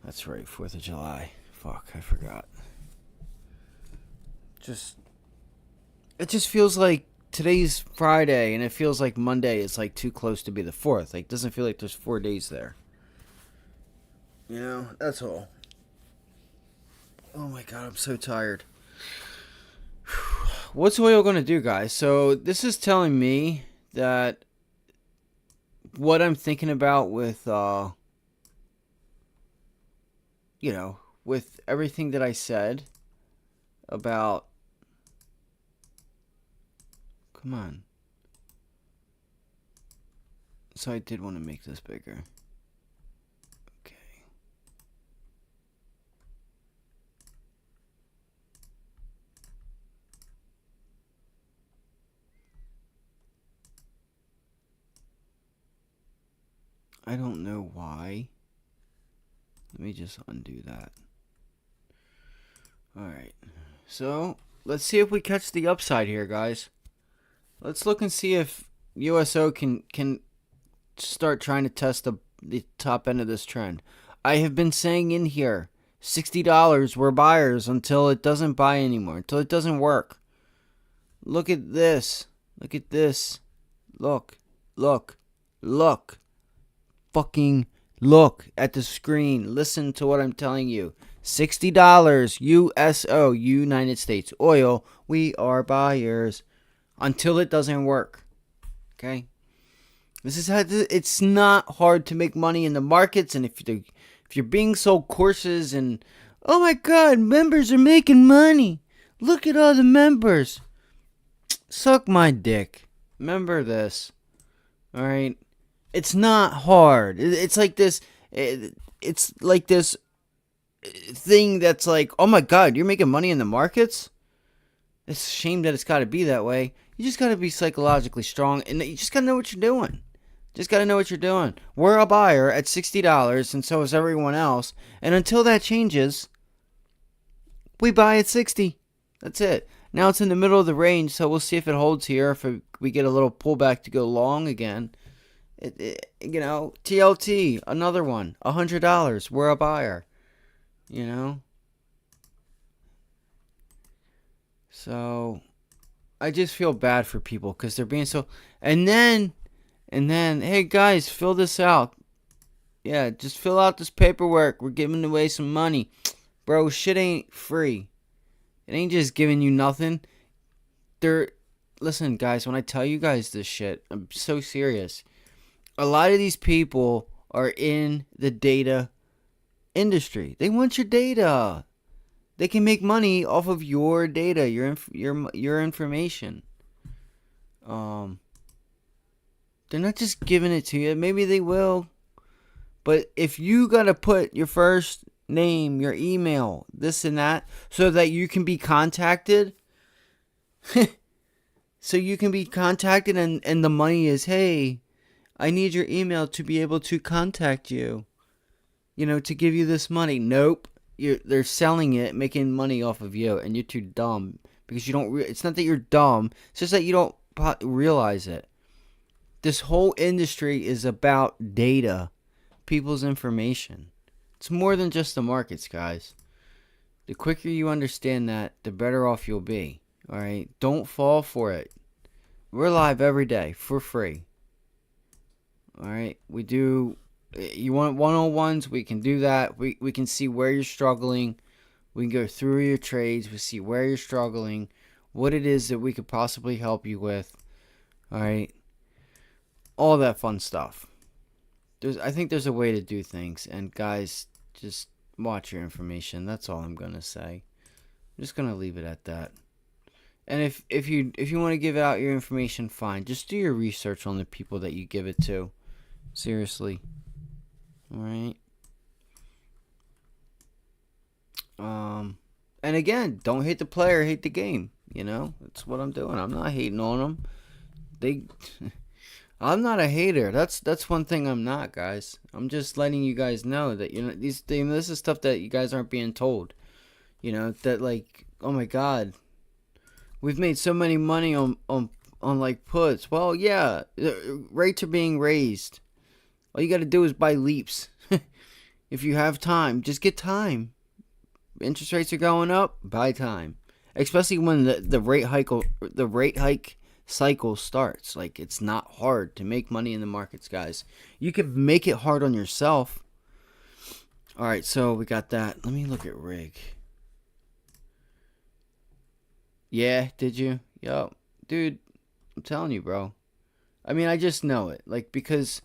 That's right, 4th of July. Fuck, I forgot. It just feels like today's Friday, and it feels like Monday is like too close to be the 4th. Like, doesn't feel like there's 4 days there. You know, that's all. Oh my god, I'm so tired. What's oil going to do, guys? So this is telling me that what I'm thinking about with with everything that I said about, come on. So I did want to make this bigger. Okay. I don't know why. Let me just undo that. Alright. So, let's see if we catch the upside here, guys. Let's look and see if USO can start trying to test the top end of this trend. I have been saying in here, $60 we're buyers until it doesn't buy anymore, until it doesn't work. Look at this. Look at this. Look. Look. Look. Fucking look at the screen. Listen to what I'm telling you. $60 USO, United States oil. We are buyers until it doesn't work. Okay? This is how it's not hard to make money in the markets, and if you're being sold courses and, oh my god, members are making money. Look at all the members. Suck my dick. Remember this. All right? It's not hard. It's like this. It's like this thing that's like, oh my god, you're making money in the markets? It's a shame that it's got to be that way. You just got to be psychologically strong, and you just got to know what you're doing. Just got to know what you're doing. We're a buyer at $60, and so is everyone else. And until that changes, we buy at 60. That's it. Now it's in the middle of the range, so we'll see if it holds here. If we get a little pullback to go long again. TLT, another one, $100. We're a buyer. So I just feel bad for people because they're being so. And then, hey guys, fill this out. Yeah, just fill out this paperwork. We're giving away some money, bro. Shit ain't free. It ain't just giving you nothing. Listen, guys. When I tell you guys this shit, I'm so serious. A lot of these people are in the data industry. They want your data. They can make money off of your data, your information. They're not just giving it to you. Maybe they will. But if you got to put your first name, your email, this and that, so that you can be contacted. So you can be contacted and the money is, hey, I need your email to be able to contact you. To give you this money. Nope. They're selling it, making money off of you, and you're too dumb because you don't. It's not that you're dumb. It's just that you don't realize it. This whole industry is about data, people's information. It's more than just the markets, guys. The quicker you understand that, the better off you'll be. All right, don't fall for it. We're live every day for free. All right, we do. You want 101s? We can do that. We can see where you're struggling. We can go through your trades. We see where you're struggling, what it is that we could possibly help you with. All right, all that fun stuff. I think there's a way to do things, and guys, just watch your information. That's all I'm gonna say. I'm just gonna leave it at that. And if you want to give out your information, fine. Just do your research on the people that you give it to. Seriously. All right. And again, don't hate the player, hate the game. That's what I'm doing. I'm not hating on them. I'm not a hater. That's one thing I'm not, guys. I'm just letting you guys know that this is stuff that you guys aren't being told. That like, oh my god, we've made so many money on like puts. Well, yeah, rates are being raised. All you got to do is buy leaps. If you have time, just get time. Interest rates are going up, buy time. Especially when the rate hike cycle starts. Like, it's not hard to make money in the markets, guys. You could make it hard on yourself. All right, so we got that. Let me look at rig. Yeah, did you? Yo, dude, I'm telling you, bro. I mean, I just know it. Like, because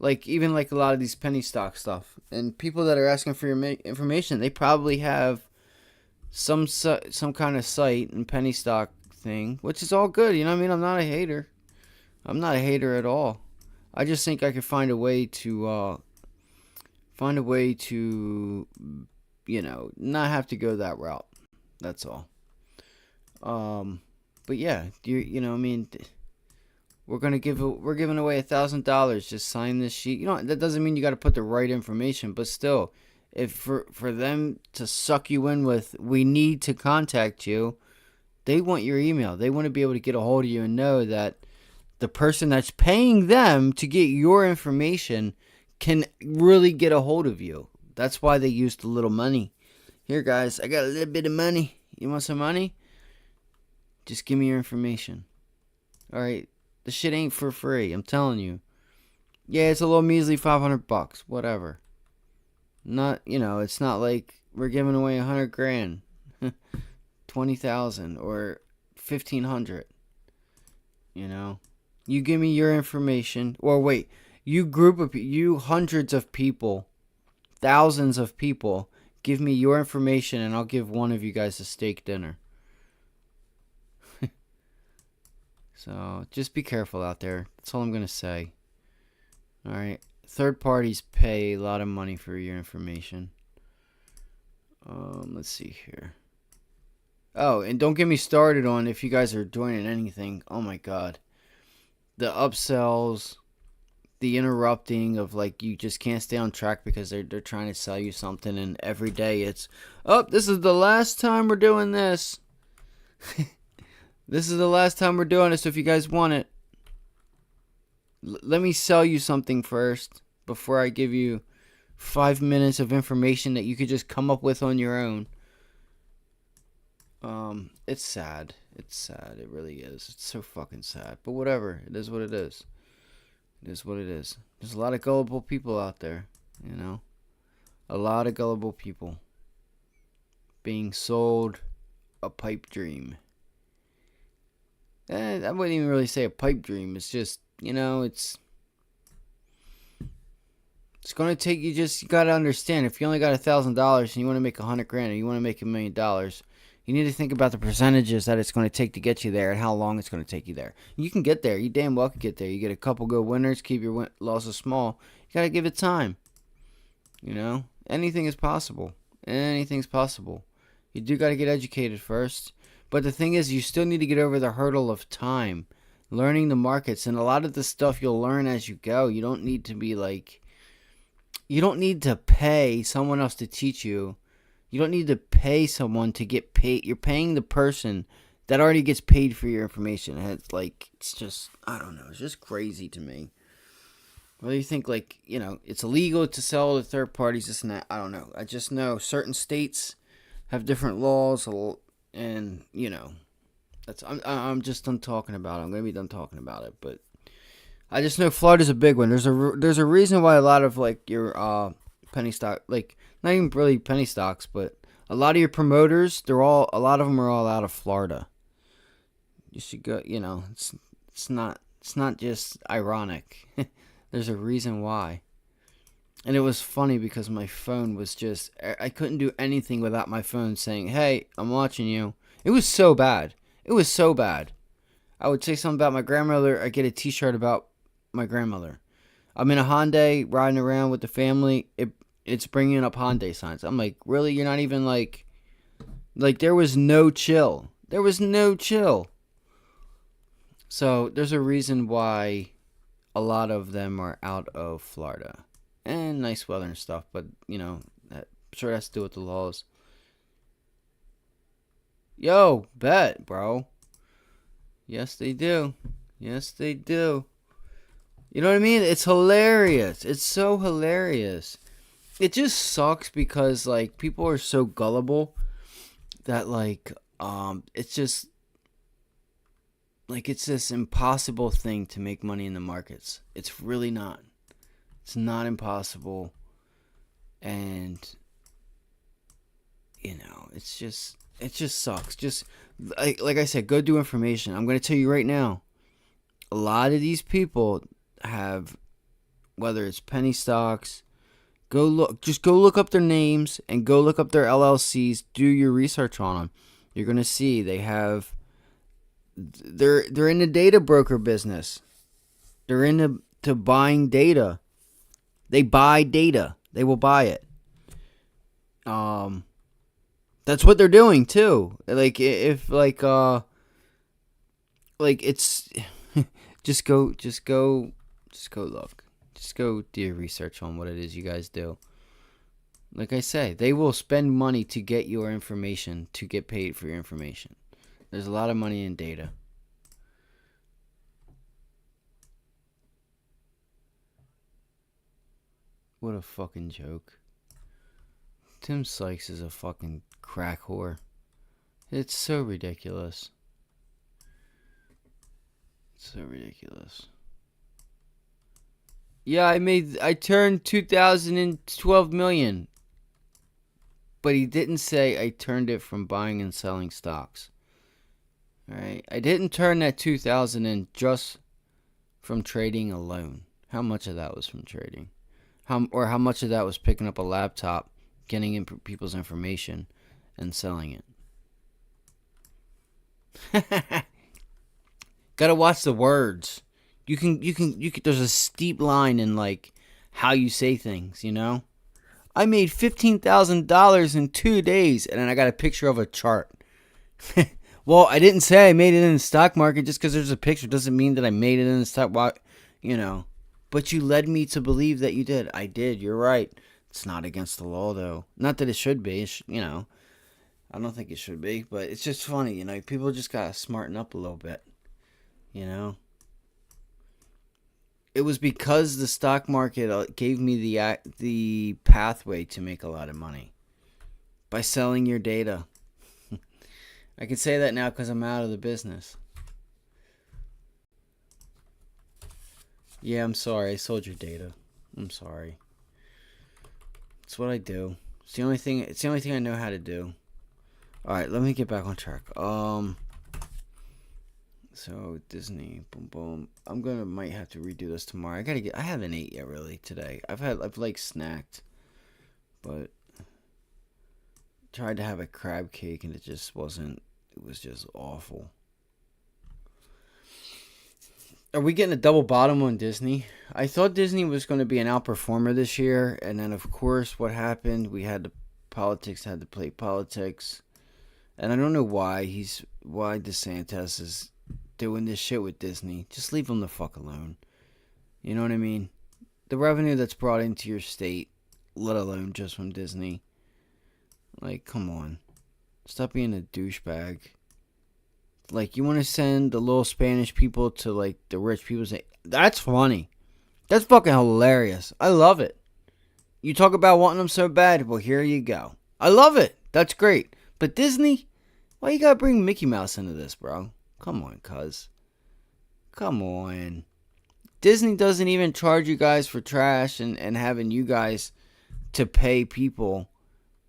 like even like a lot of these penny stock stuff, and people that are asking for your information, they probably have some kind of site and penny stock thing, which is all good. You know what I mean? I'm not a hater. I'm not a hater at all. I just think I could find a way to not have to go that route. That's all. But yeah, I mean, we're giving away $1,000. Just sign this sheet. That doesn't mean you got to put the right information, but still, if for them to suck you in with, we need to contact you, they want your email. They want to be able to get a hold of you and know that the person that's paying them to get your information can really get a hold of you. That's why they used a little money. Here, guys, I got a little bit of money. You want some money? Just give me your information. All right, the shit ain't for free. I'm telling you. Yeah, it's a little measly $500. Whatever. Not, it's not like we're giving away $100,000, 20,000, or 1,500. You give me your information, or wait, you hundreds of people, thousands of people, give me your information, and I'll give one of you guys a steak dinner. So just be careful out there. That's all I'm gonna say. All right, third parties pay a lot of money for your information. Let's see here. Oh, and don't get me started on if you guys are joining anything. Oh my God. The upsells, the interrupting of like you just can't stay on track because they're trying to sell you something, and every day it's, this is the last time we're doing this. This is the last time we're doing it, so if you guys want it, let me sell you something first before I give you 5 minutes of information that you could just come up with on your own. It's sad. It's sad. It really is. It's so fucking sad. But whatever. It is what it is. It is what it is. There's a lot of gullible people out there, A lot of gullible people being sold a pipe dream. I wouldn't even really say a pipe dream. It's just, it's going to take you got to understand, if you only got $1,000 and you want to make $100,000 or you want to make $1 million, you need to think about the percentages that it's going to take to get you there and how long it's going to take you there. You can get there. You damn well can get there. You get a couple good winners, keep your losses small. You got to give it time. Anything is possible. Anything's possible. You do got to get educated first. But the thing is, you still need to get over the hurdle of time, learning the markets, and a lot of the stuff you'll learn as you go. You don't need to you don't need to pay someone else to teach you. You don't need to pay someone to get paid. You're paying the person that already gets paid for your information. It's just, I don't know. It's just crazy to me. Well, you think it's illegal to sell to third parties, this and that. I don't know. I just know certain states have different laws. And I'm just done talking about it. I'm gonna be done talking about it, but I just know Florida's a big one. There's a reason why a lot of your penny stock, not even really penny stocks, but a lot of your promoters, a lot of them are all out of Florida. You should go. It's not just ironic. There's a reason why. And it was funny because my phone was I couldn't do anything without my phone saying, "Hey, I'm watching you." It was so bad. It was so bad. I would say something about my grandmother. I get a t-shirt about my grandmother. I'm in a Hyundai riding around with the family. It's bringing up Hyundai signs. I'm like, really? You're not even there was no chill. There was no chill. So there's a reason why a lot of them are out of Florida. And nice weather and stuff, but, I'm sure it has to do with the laws. Yo, bet, bro. Yes, they do. Yes, they do. You know what I mean? It's hilarious. It's so hilarious. It just sucks because, people are so gullible that, it's just, it's this impossible thing to make money in the markets. It's really not. It's not impossible. And, it just sucks. Just, like I said, go do information. I'm going to tell you right now, a lot of these people have whether it's penny stocks, just go look up their names and go look up their LLCs. Do your research on them. You're gonna see they're in the data broker business. They're into buying data. They buy data. They will buy it. That's what they're doing too. Like if like it's just go look. Just go do your research on what it is you guys do. Like I say, they will spend money to get your information, to get paid for your information. There's a lot of money in data. What a fucking joke. Tim Sykes is a fucking crack whore. It's so ridiculous. So ridiculous. Yeah, I turned 2012 million. But he didn't say I turned it from buying and selling stocks. Alright? I didn't turn that 2000 in just from trading alone. How much of that was from trading? How much of that was picking up a laptop, getting in people's information, and selling it? Gotta watch the words. You can. There's a steep line in like how you say things. You know, I made $15,000 in 2 days, and then I got a picture of a chart. Well, I didn't say I made it in the stock market. Just because there's a picture doesn't mean that I made it in the stock market. You know, but you led me to believe that you did. I did. You're right. It's not against the law, though. Not that it should be. You know, I don't think it should be, but it's just funny. You know, people just gotta smarten up a little bit. You know, it was because the stock market gave me the pathway to make a lot of money by selling your data. I can say that now because I'm out of the business. Yeah, I'm sorry. I sold your data. I'm sorry. It's what I do. It's the only thing I know how to do. All right, let me get back on track. So Disney, boom, boom. Might have to redo this tomorrow. I haven't ate yet really today. I've like snacked, but tried to have a crab cake and it was just awful. Are we getting a double bottom on Disney? I thought Disney was going to be an outperformer this year, and then of course what happened? Had to play politics, and I don't know why DeSantis is doing this shit with Disney. Just leave them the fuck alone. You know what I mean? The revenue that's brought into your state, let alone just from Disney. Like, come on. Stop being a douchebag. Like, you want to send the little Spanish people to, like, the rich people? That's funny. That's fucking hilarious. I love it. You talk about wanting them so bad. Well, here you go. I love it. That's great. But Disney? Why you gotta bring Mickey Mouse into this, bro? Come on, cuz. Come on. Disney doesn't even charge you guys for trash and having you guys to pay people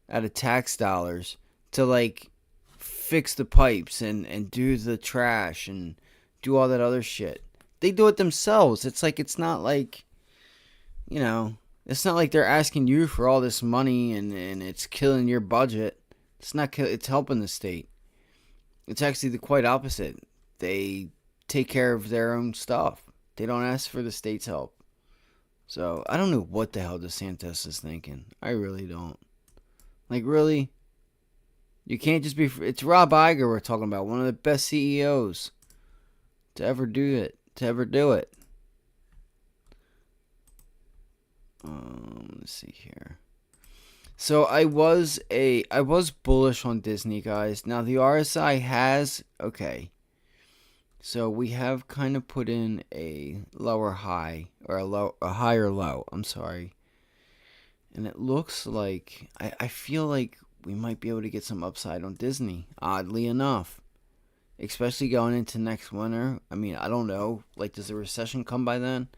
out of tax dollars to, like, fix the pipes and do the trash and do all that other shit. They do it themselves. It's not like, you know, it's not like they're asking you for all this money and it's killing your budget. It's helping the state. It's actually the quite opposite. They take care of their own stuff. They don't ask for the state's help. So, I don't know what the hell DeSantis is thinking. I really don't. Like, really? You can't just be... It's Rob Iger we're talking about. One of the best CEOs to ever do it. Let's see here. So I was bullish on Disney, guys. Now the RSI has... Okay. So we have kind of put in a lower high. Or a higher low. I'm sorry. And it looks like... I feel like we might be able to get some upside on Disney, oddly enough. Especially going into next winter. I mean, I don't know. Like, does a recession come by then?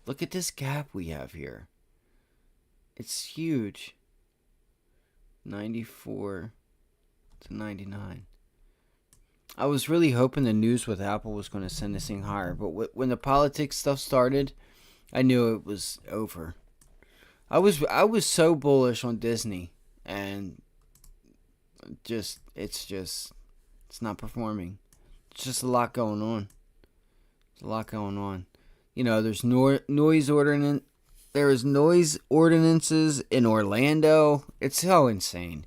Look at this gap we have here. It's huge. 94 to 99. I was really hoping the news with Apple was going to send this thing higher. But when the politics stuff started, I knew it was over. I was so bullish on Disney, and it's not performing. It's just a lot going on. There's a lot going on. You know, there's noise ordinance. There is noise ordinances in Orlando. It's so insane.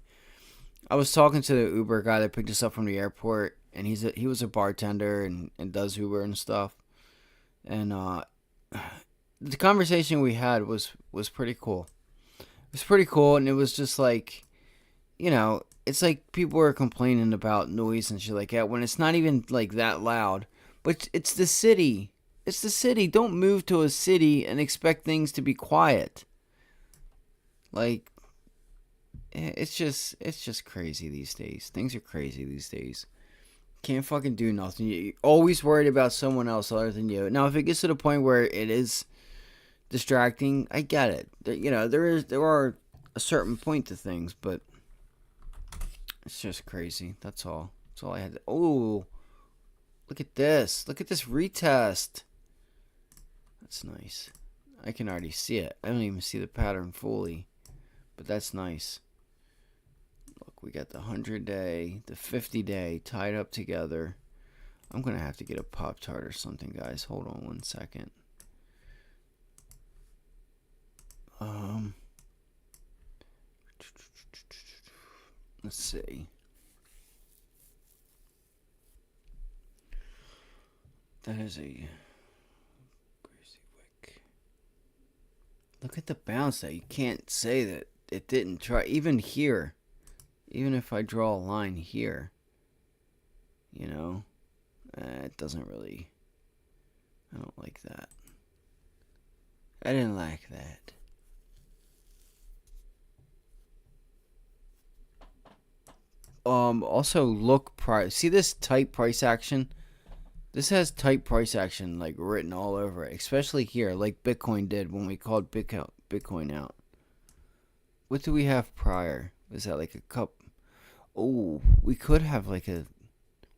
I was talking to the Uber guy that picked us up from the airport, and he was a bartender and does Uber and stuff. And the conversation we had was pretty cool. It was pretty cool, and it was just like, you know, it's like people are complaining about noise and shit like that when it's not even like that loud. But it's the city. It's the city. Don't move to a city and expect things to be quiet. Like, it's just crazy these days. Things are crazy these days. Can't fucking do nothing. You're always worried about someone else other than you. Now, if it gets to the point where it is distracting, I get it. You know, there are a certain point to things, but it's just crazy. That's all. That's all I had. Oh, look at this. Look at this retest. That's nice. I can already see it. I don't even see the pattern fully, but that's nice. Look, we got the 100-day, the 50-day tied up together. I'm going to have to get a Pop-Tart or something, guys. Hold on one second. Let's see. That is a crazy wick. Look at the bounce that you can't say that it didn't try. Even here, even if I draw a line here, you know, it doesn't really. I don't like that. I didn't like that. Also look price. See this tight price action? This has tight price action like written all over it, especially here, like Bitcoin did when we called Bitcoin out. What do we have prior? Was that like a cup? Oh, we could have like a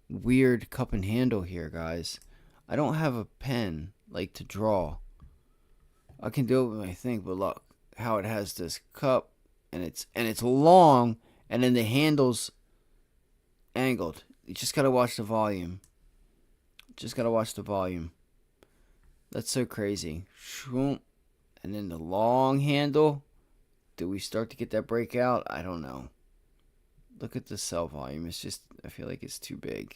weird cup and handle here, guys. I don't have a pen like to draw. I can do it with my thing, but look how it has this cup and it's long, and then the handle's angled. You just gotta watch the volume. Just gotta watch the volume. That's so crazy. And then the long handle. Do we start to get that breakout? I don't know. Look at the sell volume. It's just, I feel like it's too big.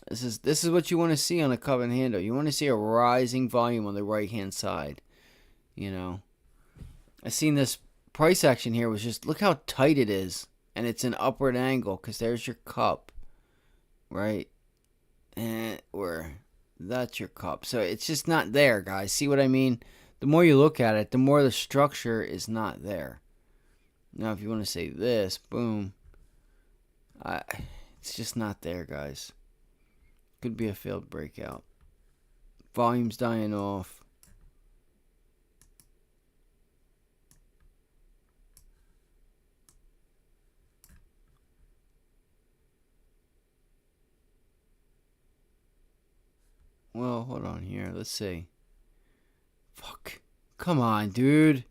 This is what you want to see on a cup and handle. You want to see a rising volume on the right hand side. You know. I seen this price action here was just, look how tight it is. And it's an upward angle because there's your cup. Right? Or that's your cup. So it's just not there, guys. See what I mean? The more you look at it, the more the structure is not there. Now, if you want to say this, boom. It's just not there, guys. Could be a failed breakout. Volume's dying off. Well, hold on here. Let's see. Fuck. Come on, dude.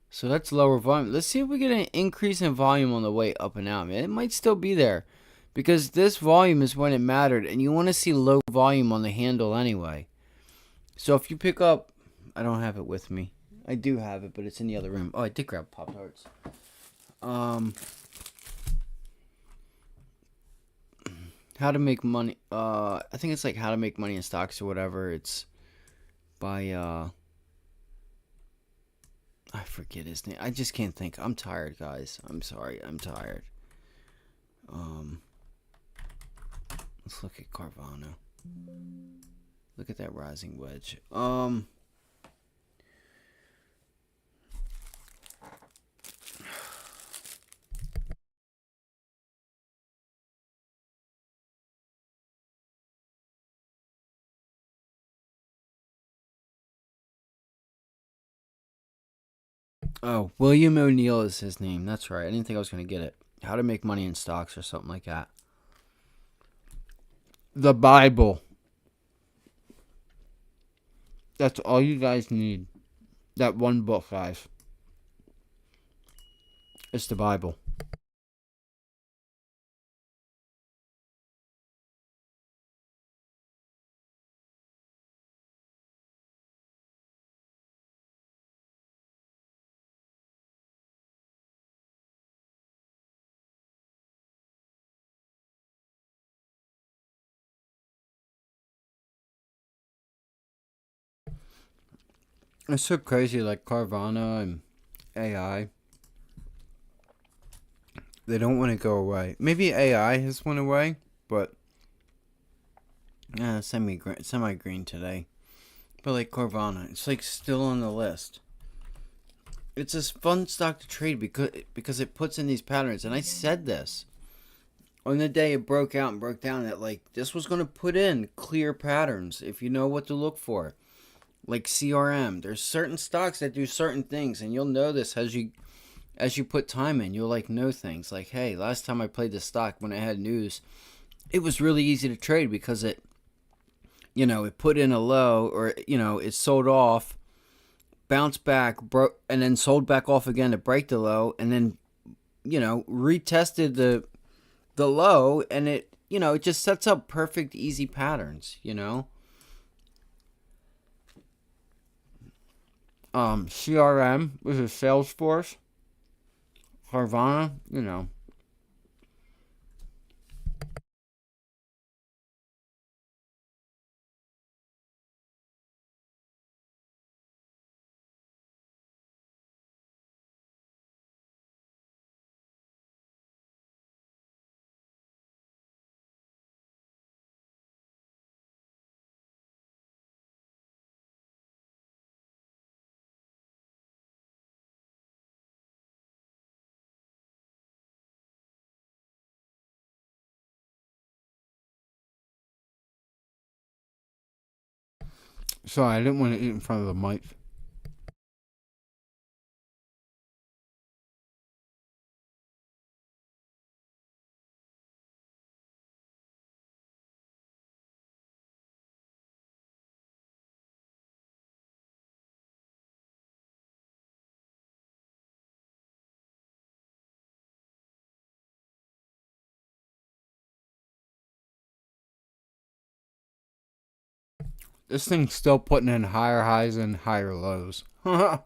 So that's lower volume. Let's see if we get an increase in volume on the way up and out, man. It might still be there. Because this volume is when it mattered. And you want to see low volume on the handle anyway. So if you pick up... I don't have it with me. I do have it, but it's in the other room. Oh, I did grab Pop-Tarts. How to make money. I think it's like How to Make Money in Stocks or whatever. It's by I forget his name. I just can't think. I'm tired, guys. I'm sorry. I'm tired. Let's look at Carvana. Look at that rising wedge. Oh, William O'Neill is his name. That's right. I didn't think I was going to get it. How to Make Money in Stocks or something like that. The Bible. That's all you guys need. That one book, guys. It's the Bible. It's so crazy, like Carvana and AI. They don't want to go away. Maybe AI has went away, but semi green today. But like Carvana, it's like still on the list. It's a fun stock to trade because it puts in these patterns. And I said this on the day it broke out and broke down that like this was going to put in clear patterns if you know what to look for. Like CRM, there's certain stocks that do certain things, and you'll know this as you put time in. You'll like know things like, hey, last time I played this stock when I had news, it was really easy to trade because it put in a low, or it sold off, bounced back, broke, and then sold back off again to break the low, and then retested the low, and it just sets up perfect easy patterns. CRM, which is Salesforce, Carvana, Sorry, I didn't want to eat in front of the mic. This thing's still putting in higher highs and higher lows. Wow,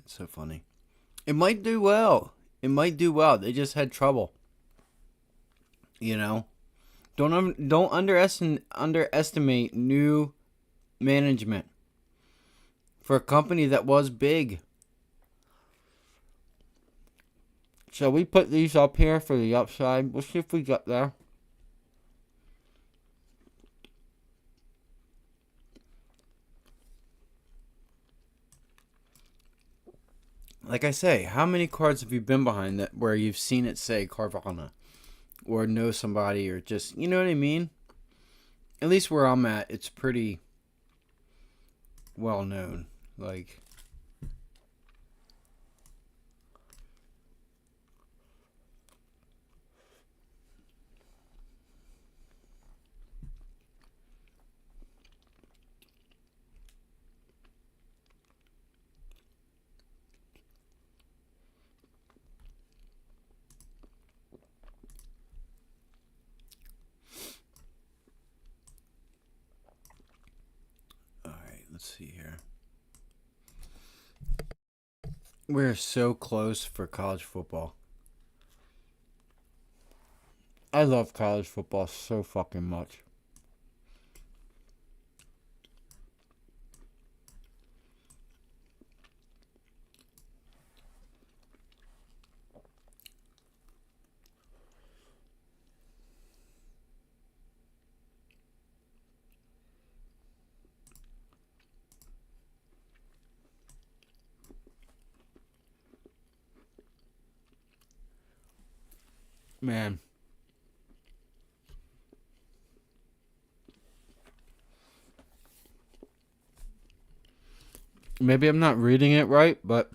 it's so funny. It might do well. It might do well. They just had trouble. Don't underestimate new management for a company that was big. Shall we put these up here for the upside? We'll see if we get there. Like I say, how many cards have you been behind that where you've seen it say Carvana or know somebody or just, you know what I mean? At least where I'm at, it's pretty well known. Like, all right, let's see here. We're so close for college football. I love college football so fucking much. Man. Maybe I'm not reading it right, but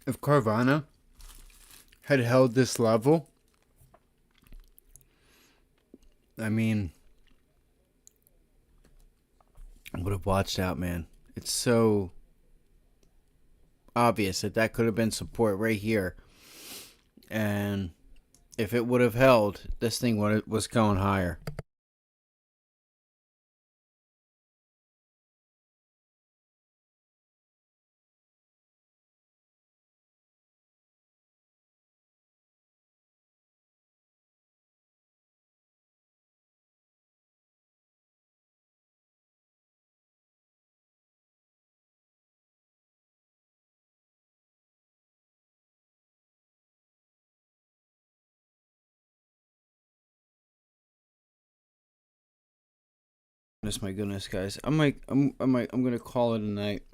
if Carvana had held this level, I mean, I would have watched out, man. It's so obvious that that could have been support right here. And if it would have held, this thing was going higher. My goodness, guys, I'm gonna call it a night.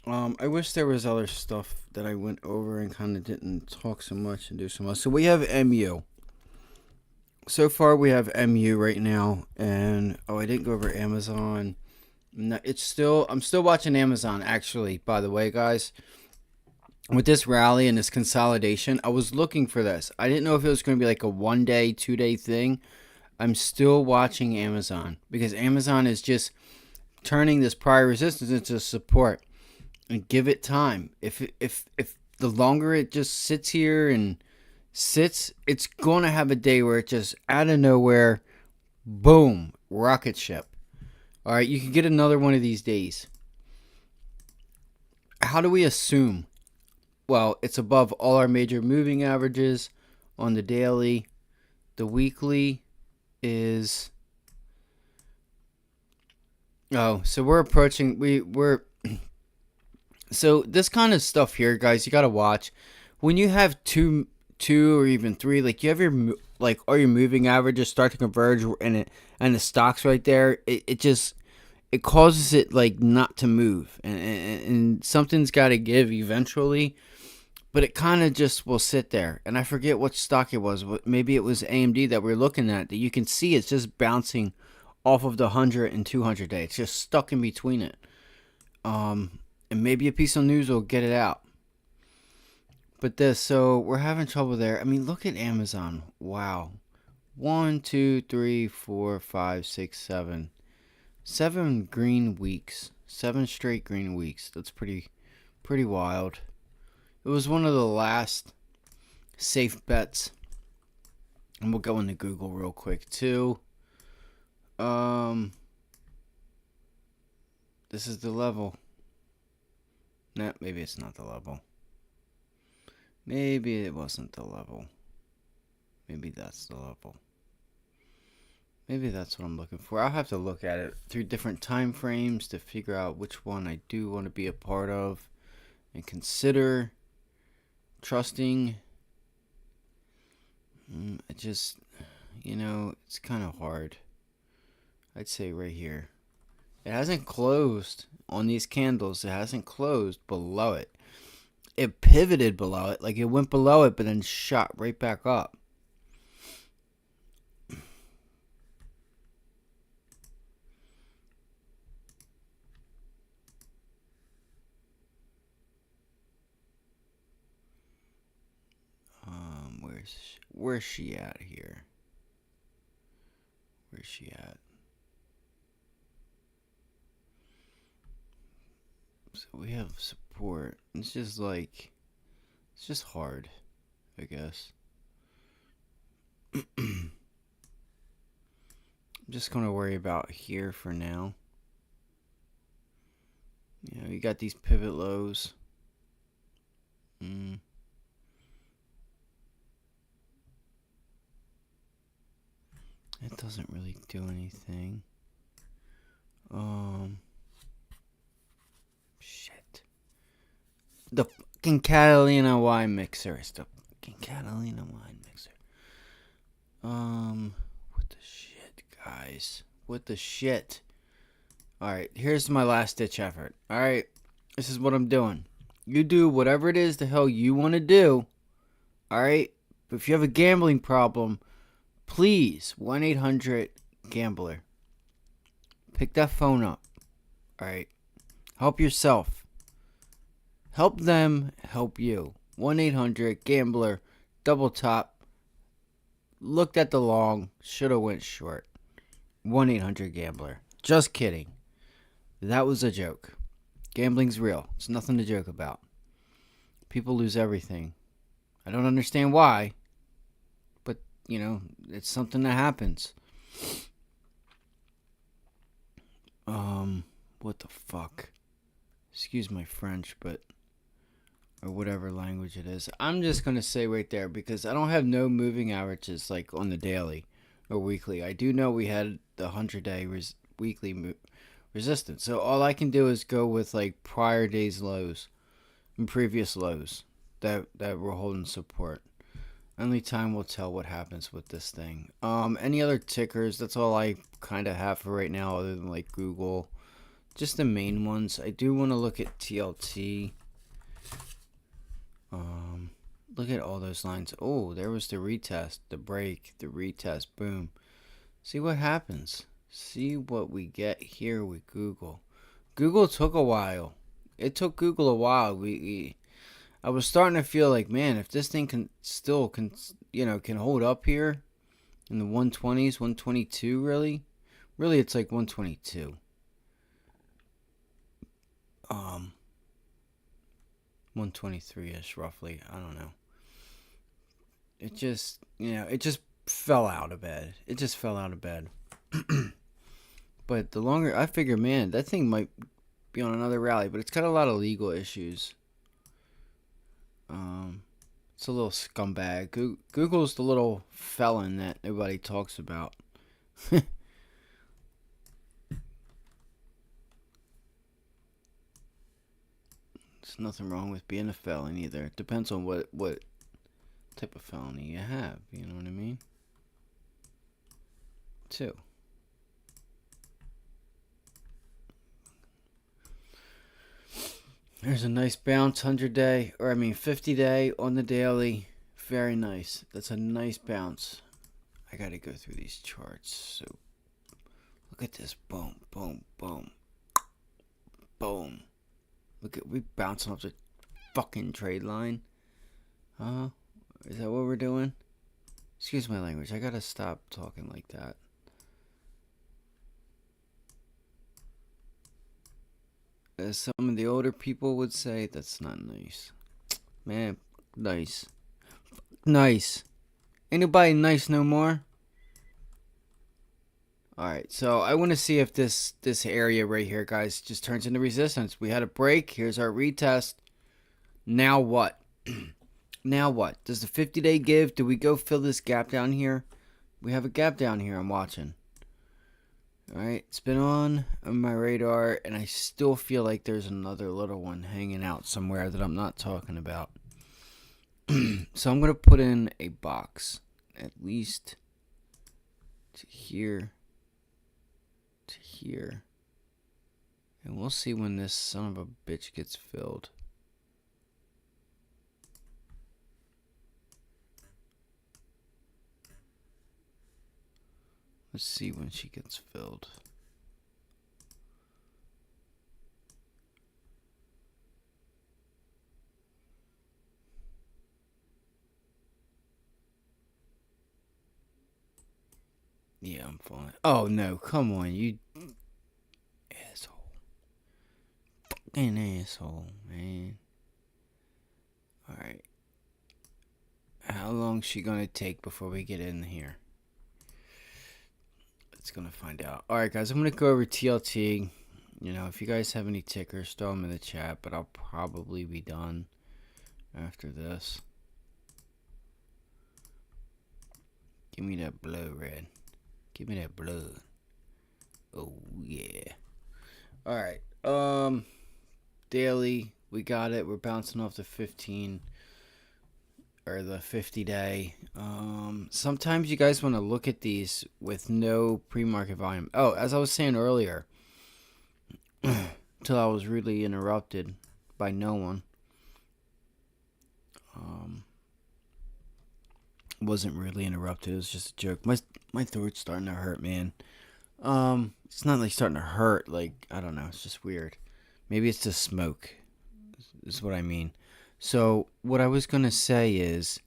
I wish there was other stuff that I went over and kind of didn't talk so much and do so much. So we have MU. So far, we have MU right now, and I didn't go over Amazon. No, I'm still watching Amazon. Actually, by the way, guys, with this rally and this consolidation, I was looking for this. I didn't know if it was going to be like a 1 day, 2 day thing. I'm still watching Amazon because Amazon is just turning this prior resistance into support, and give it time. If the longer it just sits here and sits, it's going to have a day where it just out of nowhere, boom, rocket ship. All right, you can get another one of these days. How do we assume? Well, it's above all our major moving averages on the daily. The weekly is so we're approaching we're so this kind of stuff here, guys, you got to watch when you have two or even three, like you have your like all your moving averages start to converge and the stocks right there, it just it causes it like not to move, and something's got to give eventually. But it kind of just will sit there. And I forget what stock it was. Maybe it was AMD that we're looking at. That you can see it's just bouncing off of the 100 and 200 day. It's just stuck in between it. And maybe a piece of news will get it out. But so we're having trouble there. I mean, look at Amazon. Wow. 1, 2, 3, 4, 5, 6, 7. 7 green weeks. 7 straight green weeks. That's pretty wild. It was one of the last safe bets. And we'll go into Google real quick too. This is the level. No, maybe it's not the level. Maybe it wasn't the level. Maybe that's the level. Maybe that's what I'm looking for. I'll have to look at it through different time frames to figure out which one I do want to be a part of and consider trusting. I just, it's kind of hard. I'd say right here. It hasn't closed on these candles. It hasn't closed below it. It pivoted below it. Like it went below it, but then shot right back up. Where's she at here? Where's she at? So we have support. It's just hard, I guess. I'm just gonna worry about here for now. You got these pivot lows. It doesn't really do anything. Shit. The fucking Catalina wine mixer. It's the fucking Catalina wine mixer. What the shit, guys? What the shit? Alright, here's my last ditch effort. Alright, this is what I'm doing. You do whatever it is the hell you want to do. Alright? But if you have a gambling problem, please, 1-800-GAMBLER. Pick that phone up. Alright? Help yourself. Help them help you. 1-800-GAMBLER. double top, looked at the long, should have went short. 1-800-GAMBLER. Just kidding. That was a joke. Gambling's real. It's nothing to joke about. People lose everything. I don't understand why, but, you know, it's something that happens. What the fuck? Excuse my French, but, or whatever language it is. I'm just going to say right there, because I don't have no moving averages like on the daily or weekly. I do know we had the 100-day weekly resistance. So all I can do is go with like prior day's lows and previous lows that were holding support. Only time will tell what happens with this thing. Any other tickers? That's all I kind of have for right now, other than like Google. Just the main ones. I do want to look at TLT. Look at all those lines. Oh, there was the retest, the break, the retest. Boom. See what happens. See what we get here with Google. Google took a while. It took Google a while. I was starting to feel like, man, if this thing can hold up here in the 120s, 122, really it's like 122. 123-ish roughly. I don't know. It just fell out of bed. But the longer I figure, man, that thing might be on another rally, but it's got a lot of legal issues. It's a little scumbag. Google's the little felon that nobody talks about. There's nothing wrong with being a felon either. It depends on what type of felony you have. You know what I mean? Too. There's a nice bounce 50-day on the daily. Very nice. That's a nice bounce. I gotta go through these charts. So look at this. Boom, boom, boom. Boom. We bouncing off the fucking trade line. Is that what we're doing? Excuse my language. I gotta stop talking like that. As some of the older people would say, that's not nice. Man, nice. Nice. Ain't nobody nice no more. Alright, so I want to see if this area right here, guys, just turns into resistance. We had a break. Here's our retest. Now what? Now what? Does the 50-day give? Do we go fill this gap down here? We have a gap down here I'm watching. Alright, it's been on my radar, and I still feel like there's another little one hanging out somewhere that I'm not talking about. So I'm going to put in a box, at least to here, to here. And we'll see when this son of a bitch gets filled. Let's see when she gets filled. Yeah, I'm fine. Oh no, come on, you asshole. Fucking asshole, man. Alright. How long's she gonna take before we get in here? It's gonna find out. Alright guys, I'm gonna go over TLT. You know, if you guys have any tickers, throw them in the chat, but I'll probably be done after this. Give me that blood, Red. Give me that blood. Oh yeah. Alright. Daily, we got it. We're bouncing off the 15 or the 50-day. Sometimes you guys want to look at these with no pre-market volume. Oh, as I was saying earlier, until I was really interrupted by no one. Wasn't really interrupted. It was just a joke. My throat's starting to hurt, man. It's not like starting to hurt. Like, I don't know. It's just weird. Maybe it's the smoke. Is what I mean. So what I was gonna say is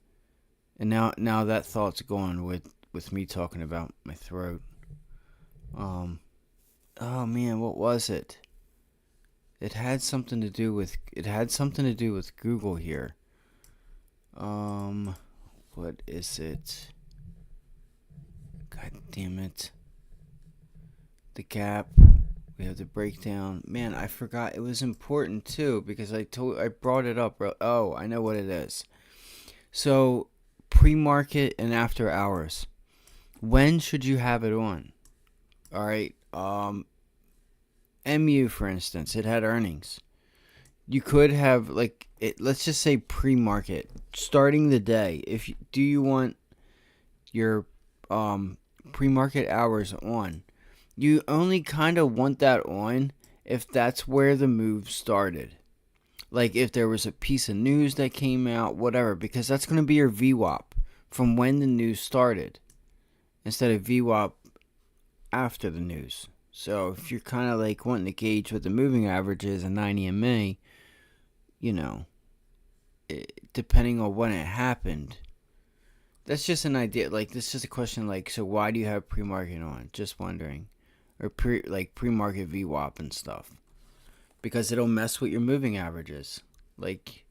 And now that thought's gone with me talking about my throat. Um, oh man, what was it? It had something to do with Google here. Um, what is it? God damn it. The gap. We have the breakdown. Man, I forgot it was important too because I brought it up. Oh, I know what it is. So, pre-market and after hours. When should you have it on? All right. MU for instance, it had earnings. You could have like it. Let's just say pre-market, starting the day. Do you want your pre-market hours on? You only kind of want that on if that's where the move started. Like if there was a piece of news that came out, whatever, because that's going to be your VWAP from when the news started instead of VWAP after the news. So if you're kind of like wanting to gauge what the moving average is in 90 MA, you know, depending on when it happened, that's just an idea. Like this is just a question. Like, so why do you have pre-market on? Just wondering, or pre-market VWAP and stuff, because it'll mess with your moving averages. Like,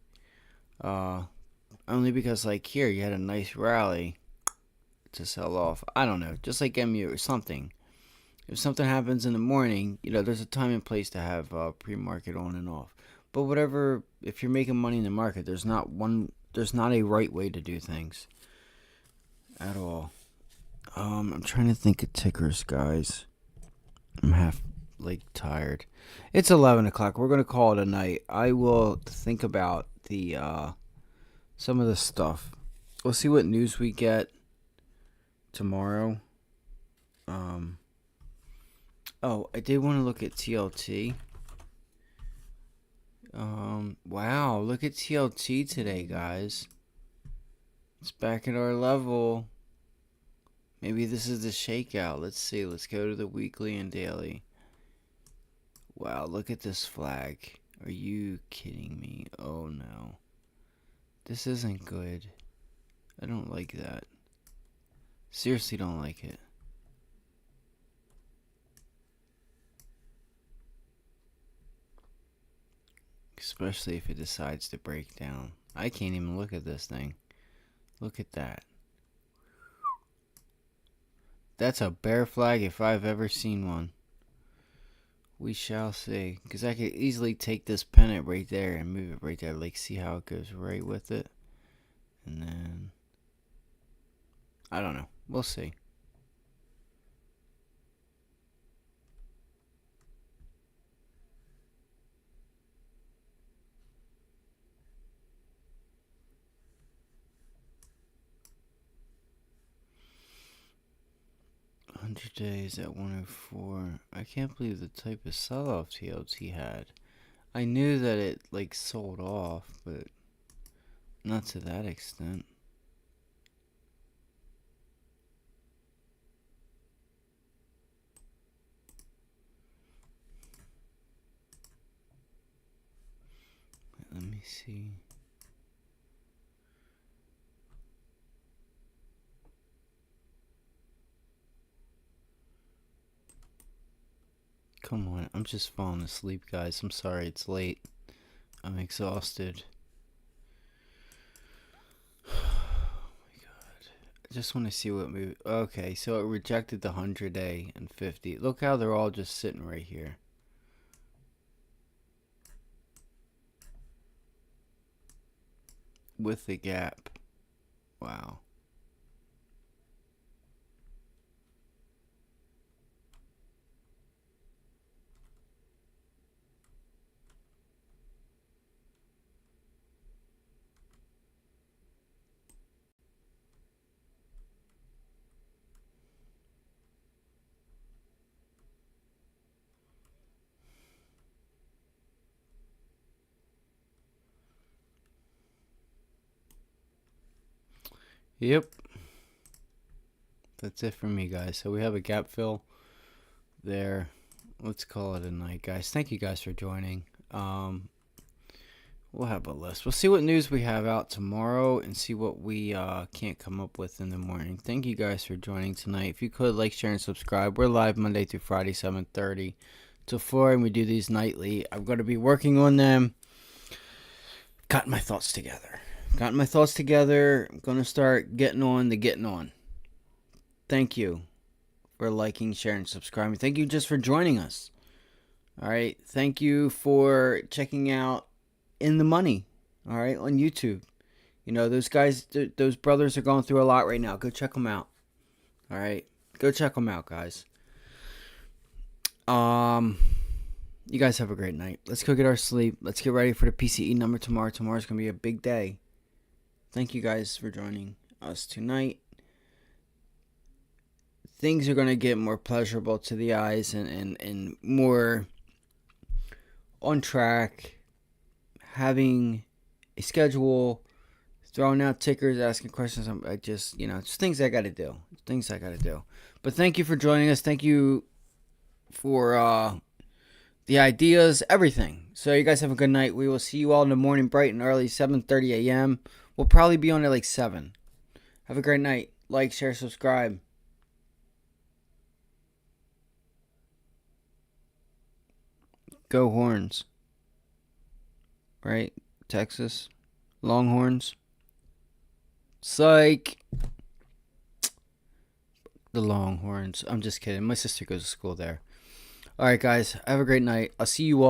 only because like here you had a nice rally to sell off. I don't know, just like MU or something. If something happens in the morning, there's a time and place to have pre-market on and off. But whatever, if you're making money in the market, there's not a right way to do things at all. I'm trying to think of tickers, guys. I'm half tired. It's 11 o'clock. We're gonna call it a night. I will think about the some of the stuff. We'll see what news we get tomorrow. Oh, I did want to look at TLT. Wow, look at TLT today, guys. It's back at our level. Maybe this is the shakeout. Let's see. Let's go to the weekly and daily. Wow, look at this flag. Are you kidding me? Oh no. This isn't good. I don't like that. Seriously don't like it. Especially if it decides to break down. I can't even look at this thing. Look at that. That's a bear flag if I've ever seen one. We shall see. Because I could easily take this pennant right there and move it right there. Like, see how it goes right with it? And then... I don't know. We'll see. Days at 104. I can't believe the type of sell-off TLT had. I knew that it sold off, but not to that extent. Let me see. Come on, I'm just falling asleep, guys. I'm sorry it's late. I'm exhausted. Oh my god. I just want to see what move. Okay, so it rejected the 100-day and 50. Look how they're all just sitting right here. With the gap. Wow. Yep. That's it for me, guys. So we have a gap fill there. Let's call it a night, guys. Thank you guys for joining. We'll have a list. We'll see what news we have out tomorrow and see what we can't come up with in the morning. Thank you guys for joining tonight. If you could, like, share, and subscribe. We're live Monday through Friday, 7:30 to 4, and we do these nightly. I'm going to be working on them. Got my thoughts together. I'm going to start getting on. Thank you for liking, sharing, subscribing. Thank you just for joining us. All right. Thank you for checking out In the Money, all right, on YouTube. You know, those guys, those brothers are going through a lot right now. Go check them out. All right. Go check them out, guys. You guys have a great night. Let's go get our sleep. Let's get ready for the PCE number tomorrow. Tomorrow's going to be a big day. Thank you guys for joining us tonight. Things are going to get more pleasurable to the eyes and more on track. Having a schedule, throwing out tickers, asking questions. I just, it's things I got to do. But thank you for joining us. Thank you for the ideas, everything. So you guys have a good night. We will see you all in the morning, bright and early, 7:30 a.m. We'll probably be on at like 7. Have a great night. Like, share, subscribe. Go Horns. Right? Texas. Longhorns. Psych. The Longhorns. I'm just kidding. My sister goes to school there. Alright, guys. Have a great night. I'll see you all.